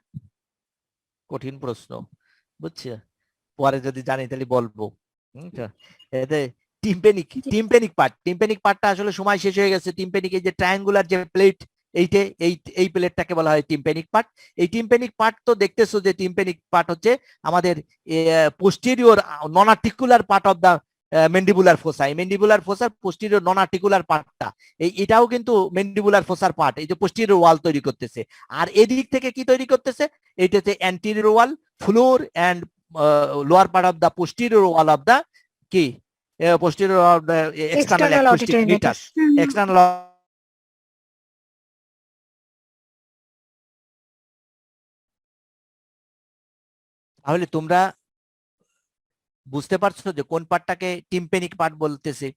কঠিন প্রশ্ন, বুঝছে, পরে যদি জানি তাহলে বলবো। এতে টিম্পেনিক পার্টটা আসলে সময় শেষ হয়ে গেছে। টিম্পেনিক এই যে ট্রায়াঙ্গুলার যে প্লেট, এই প্লেটটাকে বলা হয় টিম্পেনিক পার্ট। এই টিম্পেনিক পার্ট তো দেখতেছো যে টিম্পেনিক পার্ট হচ্ছে আমাদের posterior non articular part of the mandibular fossa. এই মেন্ডিবুলার ফোসার পোস্টেরিয়র নন আর্টিকুলার পার্টটা, এটাও কিন্তু মেন্ডিবুলার ফোসার পার্ট, এই যে পোস্টেরিয়র ওয়াল তৈরি করতেছে। আর এদিক থেকে কি তৈরি করতেছে? এটা হচ্ছে anterior wall, floor and lower part of the posterior wall of the কি posterior of the external External acoustic auditory meter, meter. external তাহলে তোমরা বুঝতে পারছো যে কোন পার্টটাকে টিম্পেনিক পার্ট বলতেছে?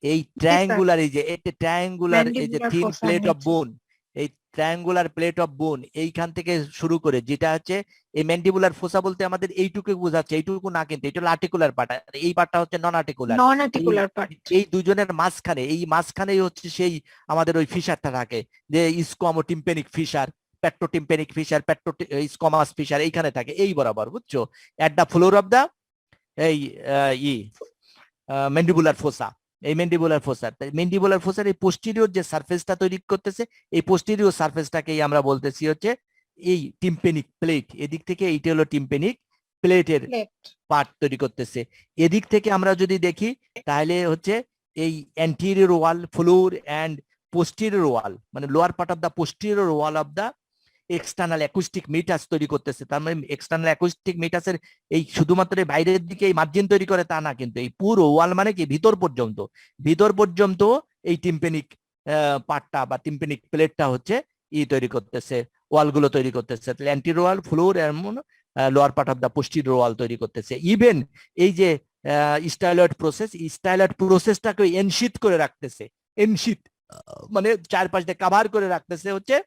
এই ট্রায়াঙ্গুলার, এই যে ট্রায়াঙ্গুলার এই যে Mandibular thin fossa plate of নিচে। বোন, এই ট্রায়াঙ্গুলার প্লেট অফ বোন এইখান থেকে শুরু করে যেটা হচ্ছে এই ম্যান্ডিবুলার ফোসা বলতে আমাদের এইটুকু বোঝাচ্ছে, এইটুকু না, কিন্তু এটা হলো আর্টিকুলার পার্ট, আর এই পার্টটা হচ্ছে নন আর্টিকুলার। নন আর্টিকুলার পার্ট। এই দুজনের মাঝখানে, এই মাঝখানেই হচ্ছে সেই আমাদের ওই ফিশারটা থাকে, যে ইসকোমোটিম্পেনিক ফিশার, পেট্রোটিম্পেনিক ফিশার, ইসকোমাস ফিশার এইখানে থাকে, এই বরাবর, বুঝছো, এট দা ফ্লোর অফ দা এই ম্যান্ডিবুলার ফোসা। এই ম্যান্ডিবুলার ফোসার এই পোস্টেরিয়র যে সারফেসটা তৈরি করতেছে, এই পোস্টেরিয়র সারফেসটাকেই আমরা বলতেছি হচ্ছে এই টিম্পেনিক প্লেট। এদিক থেকে এইটা হলো টিম্পেনিক প্লেটের পার্ট তৈরি করতেছে। এদিক থেকে আমরা যদি দেখি তাহলে হচ্ছে এই anterior wall, floor and posterior wall, মানে lower part of the posterior wall of the external acoustic meatus তৈরি করতেছে। তার মানে এক্সটার্নাল অ্যাকুস্টিক মিটাসের এই শুধুমাত্র বাইরের দিকে এই মার্জিন তৈরি করে তা না, কিন্তু এই পুরো ওয়াল মানে কি ভিতর পর্যন্ত এই টিম্পেনিক পার্টটা বা টিম্পেনিক প্লেটটা হচ্ছে তৈরি করতেছে, ওয়ালগুলো তৈরি করতেছে। তাহলে অ্যান্টেরিয়র ওয়াল, ফ্লোর এমন lower part of the posterior wall তৈরি করতেছে। ইভেন এই যে স্টাইলয়েড প্রসেসটাকে এনশিট করে রাখতেছে, এনশিট মানে চারপাশ দিয়ে কভার করে রাখতেছে হচ্ছে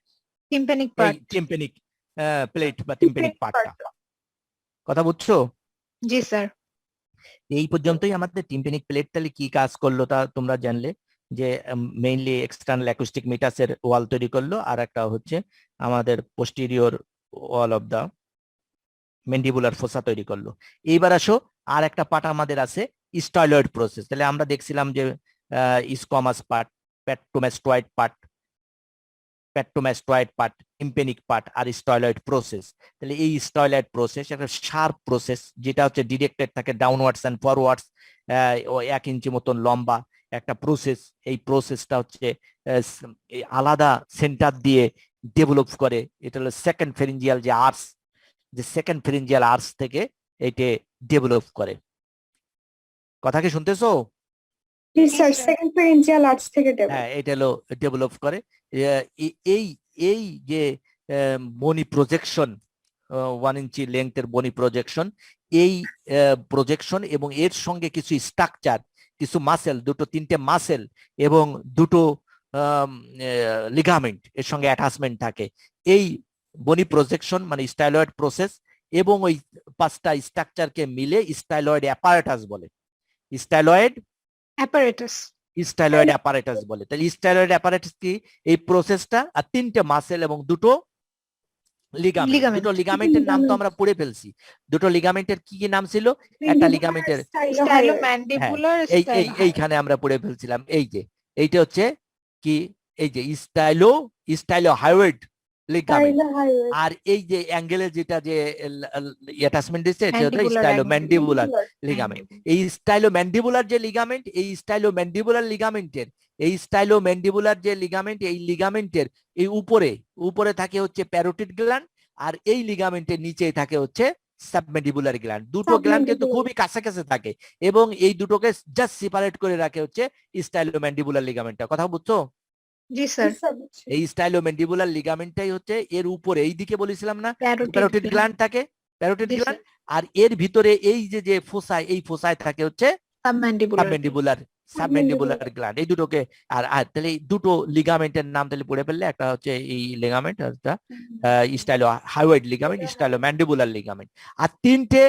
টিম্পেনিক পার্ট। টিম্পেনিক প্লেট বা টিম্পেনিক পার্টটা। কথা বুঝছো? জি স্যার। এই পর্যন্তই আমাদের টিম্পেনিক প্লেট তাহলে কি কাজ করলো তা তোমরা জানলে, যে মেইনলি এক্সটার্নাল অ্যাকুস্টিক মিটাসের ওয়াল তৈরি করলো, আর একটা হচ্ছে আমাদের posterior wall of the mandibular fossa তৈরি করলো। এইবার আসো আর একটা পার্ট আমাদের আছে স্টাইলয়েড প্রসেস। তাহলে আমরা দেখছিলাম যে ইসকোমাস পার্ট, পেট্রোম্যাস্টয়েড পার্ট, টিম্পেনিক পার্ট আর স্টাইলয়েড প্রসেস। তাহলে এই স্টাইলয়েড প্রসেস একটা শার্প প্রসেস, যেটা হচ্ছে ডিরেক্টেড থাকে ডাউনওয়ার্ডস এন্ড ফরওয়ার্ডস, 1 ইঞ্চি মতন লম্বা একটা প্রসেস। এই প্রসেসটা হচ্ছে আলাদা সেন্টার দিয়ে ডেভেলপ করে। এটা হলো সেকেন্ড ফেরিঞ্জিয়াল যে আর্স, যে সেকেন্ড ফেরিঞ্জিয়াল আর্স থেকে এটা ডেভেলপ করে। কথা কি শুনতেছো? জি স্যার, সেকেন্ড ফেরেনজিয়াল আর্চ থেকে হ্যাঁ, এটা হলো ডেভেলপ করে। এই যে বনি প্রজেকশন, 1 ইঞ্চি লেংথের বনি প্রজেকশন, এই প্রজেকশন এবং এর সঙ্গে কিছু স্ট্রাকচার, কিছু মাসেল, 2-3টে মাসেল এবং 2টো লিগামেন্ট এর সঙ্গে অ্যাটাচমেন্ট থাকে। এই বনি প্রজেকশন মানে স্টাইলয়েড প্রসেস এবং ওই 5টা স্ট্রাকচারকে মিলে স্টাইলয়েড অ্যাপারেটাস বলে। স্টাইলয়েড অ্যাপারেটাস বলে। তাহলে স্টাইলয়েড অ্যাপারেটাস কি? এই প্রসেসটা আর 3টে মাসেল এবং 2টো লিগামেন্ট। 2টো লিগামেন্টের নাম তো আমরা পড়ে ফেলছি। 2টো লিগামেন্টের কি কি নাম ছিল? একটা লিগামেন্টের স্টাইলোম্যান্ডিবুলার, এইখানে আমরা পড়ে ফেলছিলাম, এই যে এইটা হচ্ছে কি, এই যে স্টাইলোহাইড লিগামেন্ট। আর এই যে অ্যাঙ্গেলের যেটা যে অ্যাটাচমেন্ট দিচ্ছে এটা হচ্ছে স্টাইলোম্যান্ডিবুলার লিগামেন্ট। এই স্টাইলোম্যান্ডিবুলার যে লিগামেন্ট, এই স্টাইলোম্যান্ডিবুলার লিগামেন্টের যে লিগামেন্ট, এই লিগামেন্টের এই উপরে থাকে হচ্ছে প্যারোটিড গ্ল্যান্ড, আর এই লিগামেন্টের নিচে থাকে হচ্ছে সাবমেন্ডিবুলার গ্ল্যান্ড। দুটো গ্ল্যান্ড কিন্তু খুবই কাছাকাছি থাকে এবং এই দুটোকে জাস্ট সেপারেট করে রাখে হচ্ছে স্টাইলোম্যান্ডিবুলার লিগামেন্টটা। কথা বুঝছো? জি স্যার। এই স্টাইলোম্যান্ডিবুলার লিগামেন্টটাই হচ্ছে এর উপরে, এই দিকে বলেছিলাম না প্যারোটিড গ্ল্যান্ড থাকে, প্যারোটিড গ্ল্যান্ড, আর এর ভিতরে এই যে ফোসায়, এই ফোসায় থাকে হচ্ছে সাবমেন্ডিবুলার গ্ল্যান্ড। এই দুটোকে আর তাহলে এই দুটো লিগামেন্টের নাম তাহলে পড়ে ফেললে, একটা হচ্ছে এই লিগামেন্ট, একটা স্টাইলোহাইড লিগামেন্ট, স্টাইলোম্যান্ডিবুলার লিগামেন্ট। আর 3টে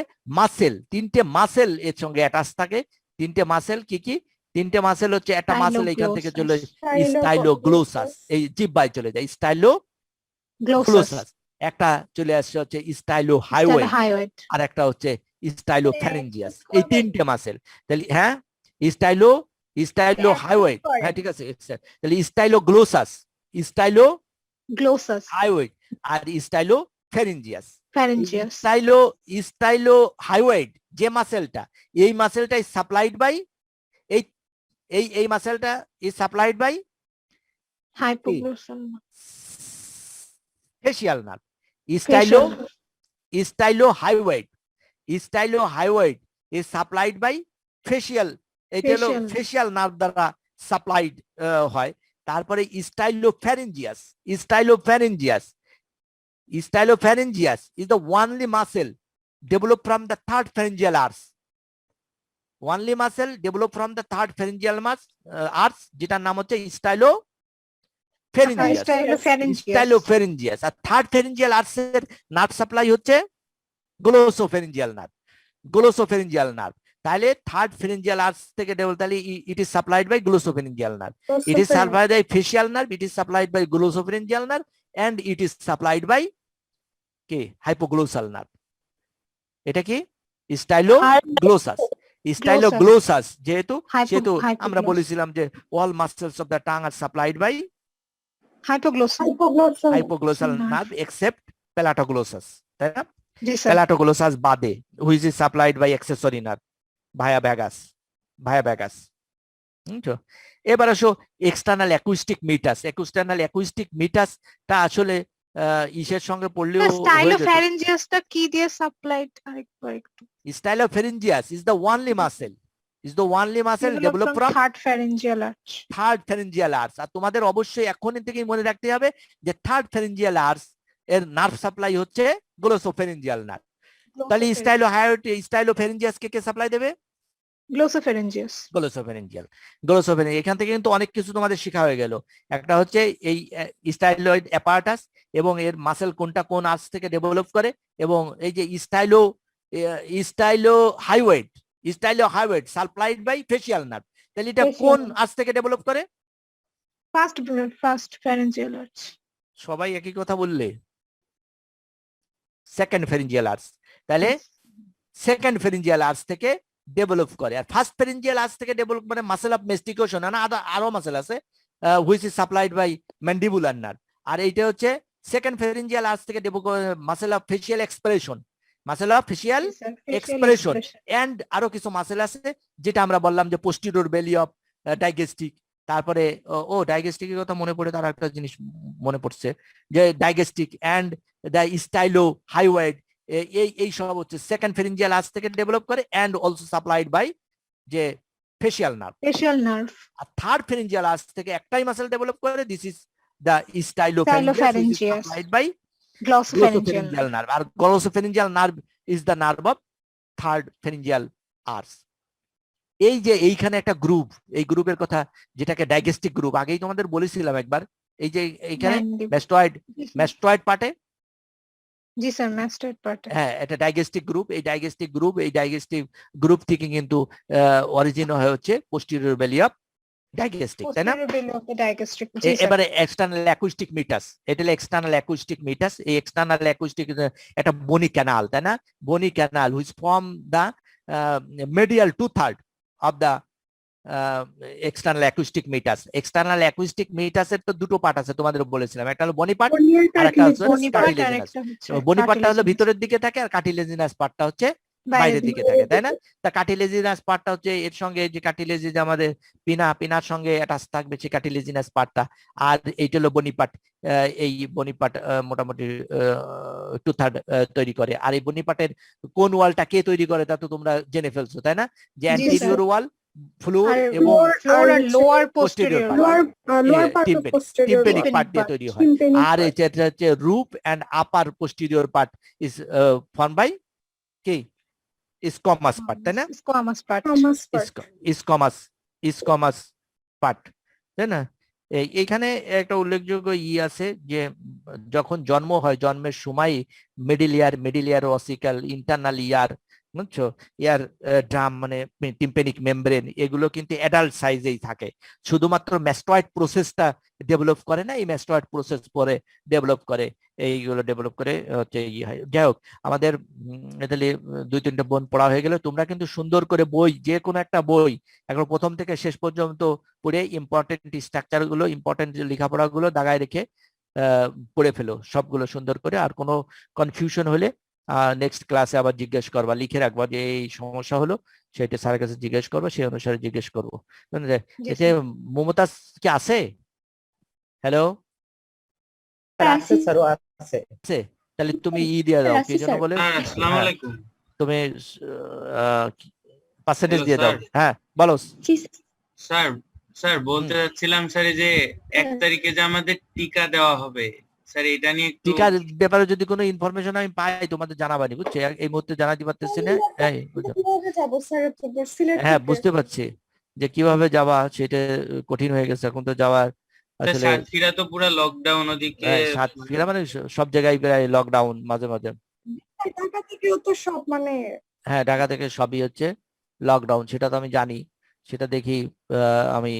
মাসেল এর সঙ্গে অ্যাটাচ থাকে। 3টে মাসেল কি কি? তিনটে মাসেল হচ্ছে, একটা মাসেল এখান থেকে চলে Stylo- স্টাইলোগ্লোসাস, এই জিহ্বায় চলে যায় গ্লোসাস স্টাইলোগ্লোসাস, একটা চলে আসছে হচ্ছে স্টাইলো হাইওয়ে, হাইওয়েড আর একটা হচ্ছে স্টাইলো ফ্যারিঞ্জিয়াস। এই তিনটে মাসেল। তাহলে হ্যাঁ, স্টাইলো হাইওয়ে, হ্যাঁ ঠিক আছে। তাহলে স্টাইলোগ্লোসাস, স্টাইলো গ্লোসাস হাইওয়ে আর stylopharyngeus. Pharyngeus stylohyoid যে মাসেলটা, এই মাসেলটা ইজ সাপ্লাইড বাই এই মাসেলটা is supplied by hypoglossal facial nerve. Stylohyoid is supplied by facial, এটা হলো Facial. ফেশিয়াল নার্ভ দ্বারা সাপ্লাইড হয়। তারপরে stylopharyngeus is the only muscle developed from the third pharyngeal arch. Only muscle developed from the third pharyngeal arch, যেটার নাম হচ্ছে stylopharyngeus. আর third pharyngeal arch এর নার্ভ সাপ্লাই হচ্ছে গ্লোসোফ্যারিঞ্জিয়াল নার্ভ। তাহলে থার্ড ফ্যারিঞ্জিয়াল আর্চ থেকে তাহলে it is supplied by glossopharyngeal nerve, it is supplied by facial nerve, it is supplied by glossopharyngeal nerve, and it is supplied by কে hypoglossal nerve. এটা কি স্টাইলোগ্লোসাস যেহেতু সেহেতু আমরা বলেছিলাম যে all muscles of the tongue are supplied by hypoglossal nerve except palatoglossus, তাই না? জি স্যার palatoglossus বাদে, which is supplied by accessory nerve via vagus. তো এবার আসো এক্সটার্নাল অ্যাকুস্টিক মিটাস টা আসলে ইসের সঙ্গে পড়লেও স্টাইলোফ্যারেঞ্জিয়াসটা কি দিয়ে সাপ্লাইড আরেকবার একটু stylopharyngeus is the only muscle developed from third pharyngeal arch third pharyngeal arch. আর তোমাদের অবশ্যই এখন থেকেই মনে রাখতে হবে যে থার্ড ফ্যারিঞ্জিয়াল আর্চ এর নার্ভ সাপ্লাই হচ্ছে গ্লোসোফ্যারিঞ্জিয়াল নার্ভ। তাহলে স্টাইলোফ্যারিঞ্জিয়াস কে সাপ্লাই দেবে? Glossopharyngeus glossopharyngeal. এখান থেকে কিন্তু অনেক কিছু তোমাদের শেখা হয়ে গেল। একটা হচ্ছে এই স্টাইলয়েড অ্যাপারাটাস এবং এর মাসেল কোনটা কোন আর্চ থেকে ডেভেলপ করে, এবং এই যে stylohyoid supplied by facial nerve. তাহলে এটা Facial কোন nerve. আর্চ থেকে ডেভেলপ করে? ফার্স্ট ফ্যারেঞ্জিয়াল আর্চ সবাই একই কথা বললে, সেকেন্ড ফ্যারিঞ্জিয়াল আর্চ। তাহলে সেকেন্ড ফ্যারিঞ্জিয়াল আর্চ থেকে ডেভেলপ করে। আর ফার্স্ট ফ্যারিঞ্জিয়াল আর্চ থেকে ডেভেলপ মানে মাসেল অফ মেস্টিকেশন, না আরো মাসেল আছে which is supplied by mandibular nerve. আর এইটা হচ্ছে সেকেন্ড ফ্যারিঞ্জিয়াল আর্চ থেকে ডেভেলপ করে muscle of facial expression and আরো কিছু মাসেল আছে যেটা আমরা বললাম যে পোস্টিরিয়র বেলি অফ ডাইগেস্টিক। তারপরে ডাইগেস্টিকের কথা মনে পড়ে, তার একটা জিনিস মনে পড়ছে যে digastric and the stylohyoid, এই সব হচ্ছে সেকেন্ড ফ্যারিঞ্জিয়াল আর্চ থেকে ডেভেলপ করে এন্ড অলসো সাপ্লাইড বাই যে ফেশিয়াল নার্ভ। আর থার্ড ফ্যারিঞ্জিয়াল আর্চ থেকে একটাই মাসেল ডেভেলপ করে, this is the stylopharyngeus supplied by glossopharyngeal nerve. আর glossopharyngeal nerve is the nerve of third pharyngeal arch. এই যে এইখানে একটা গ্রুপ, এই গ্রুপের কথা যেটাকে ডাইগেস্টিক গ্রুপ, আগেই তোমাদের বলেছিলাম একবার, এই যে এইখানে ম্যাস্টয়েড পার্টে, জি স্যার ম্যাস্টয়েড পার্টে, হ্যাঁ এটা ডাইগেস্টিক গ্রুপ। এই ডাইগেস্টিক গ্রুপ থেকে কিন্তু অরিজিন হচ্ছে পোস্টিরিয়র বেলি অফ ডাইগেস্টিক, তাই না? এবারে এক্সটার্নাল অ্যাকুস্টিক মিটাস, এটা হলো এক্সটার্নাল অ্যাকুস্টিক মিটাস। এই এক্সটার্নাল অ্যাকুস্টিক একটা বনি ক্যানাল, তাই না? Bony canal which form the medial 2/3 of the external acoustic meatus. External acoustic মিটাসের তো দুটো পার্ট আছে তোমাদের বলেছিলাম, একটা হলো বনি পার্ট আর একটা হচ্ছে কার্টিলেজিনাস। বনি পার্টটা হলো ভিতরের দিকে থাকে আর কার্টিলেজিনাস পার্টটা হচ্ছে বাইরের দিকে থাকে, তাই না? তা কার্টিলেজিনাস পার্টটা হচ্ছে এর সঙ্গে যে কার্টিলেজ আমাদের পিনার সঙ্গে অ্যাটাচ থাকবে সেই কার্টিলেজিনাস পার্টটা, আর এইটা হলো বনি পার্ট। এই বনি পার্ট মোটামুটি 2/3 তৈরি করে। আর এই বনি পার্টের কোন ওয়ালটা কে তৈরি করে তা তো তোমরা জেনে ফেলছো, তাই না? যে অ্যান্টেরিয়র ওয়াল, ফ্লোর এবং lower posterior posterior tympanic part দিয়ে তৈরি হয়। আর এটা হচ্ছে roof and upper posterior part is form by কি স্কোমাস পার্ট, তাই না? স্কোমাস পার্ট, তাই না? এইখানে একটা উল্লেখযোগ্য আছে যে যখন জন্ম হয়, জন্মের সময় মিডিল ইয়ার অসিক্যাল, ইন্টারনাল ইয়ার, বুঝছো? এয়ার ড্রাম মানে টিম্পেনিক মেমব্রেন, এগুলো কিন্তু অ্যাডাল্ট সাইজেই থাকে, শুধুমাত্র ম্যাস্টয়েড প্রসেসটা ডেভেলপ করে না, এই ম্যাস্টয়েড প্রসেস পরে ডেভেলপ করে, এইগুলো ডেভেলপ করে হচ্ছে হয়। যাই হোক, আমাদের তাহলে 2-3টা বোন পড়া হয়ে গেল। তোমরা কিন্তু সুন্দর করে বই, যে কোনো একটা বই এখন প্রথম থেকে শেষ পর্যন্ত পড়ে ইম্পর্টেন্ট স্ট্রাকচার গুলো, ইম্পর্টেন্ট লেখাপড়া গুলো দাগায় রেখে পড়ে ফেলো সবগুলো সুন্দর করে। আর কোনো কনফিউশন হলে নেক্সট ক্লাসে আবার জিজ্ঞেস করবা, লিখে রাখবা যে এই সমস্যা হলো, সেটা স্যারের কাছে জিজ্ঞেস করবো, সেই অনুসারে জিজ্ঞেস করবো। জি এতে মমতাজ কি আছে? হ্যালো, আছে স্যার, আছে। আছে? তাহলে তুমি দিয়ে দাও, কি জন্য বলে স্যার আসসালামু হ্যাঁ, আলাইকুম। তুমি পার্সেন্টেজ Hello, দিয়ে দাও। sir. হ্যাঁ বলো। স্যার স্যার বলতে চাচ্ছিলাম স্যার, এই যে 1 তারিখে যে আমাদের টিকা দেওয়া হবে স্যার, এটা নিয়ে একটু টিকার ব্যাপারে যদি কোনো ইনফরমেশন আমি পাই তোমাদের জানাবানি, বুঝছো? এই মুহূর্তে জানাতে পারতেছি না। এই বুঝছো? কিভাবে যাবো স্যার সিলেট হ্যাঁ থেকে? বুঝতে পারছি যে কিভাবে যাওয়া সেটা কঠিন হয়ে গেছে এখন তো যাওয়ার স্যার, আসলে। সাতক্ষীরা তো পুরো লকডাউন, ওদিকে সাতক্ষীরা মানে সব জায়গায় প্রায় লকডাউন মাঝে মাঝে। ঢাকা থেকেও তো সব মানে হ্যাঁ ঢাকা থেকে সবই হচ্ছে লকডাউন, সেটা তো আমি জানি। সেটা দেখি আমি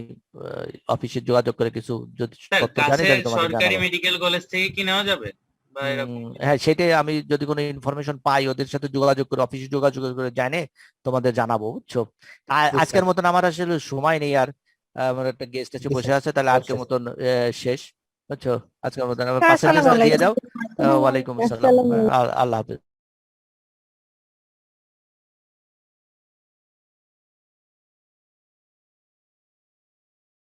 অফিসে যোগাযোগ করে কিছু যদি স্যার তথ্য জানি কাছে তাহলে তোমাদের সরকারি জানাবো। মেডিকেল কলেজ থেকে কি নেওয়া যাবে বা এরকম? হ্যাঁ সেটাই, আমি যদি কোনো ইনফরমেশন পাই ওদের সাথে যোগাযোগ করে, অফিসে যোগাযোগ করে জানে তোমাদের জানাবো, বুঝছো? আজকের মতন আমার আসলে সময় নেই আর, আমার একটা গেস্ট এসে জি, বসে স্যার। আছে, তাহলে আজকের অবশ্যই। মতন শেষ, বুঝছো? আজকের মতন আমার স্যার, পার্সেন্টেজ আসসালামু দিয়ে আলাইকুম। দাও। ওয়ালাইকুম আসসালাম, আল্লাহ হাফেজ।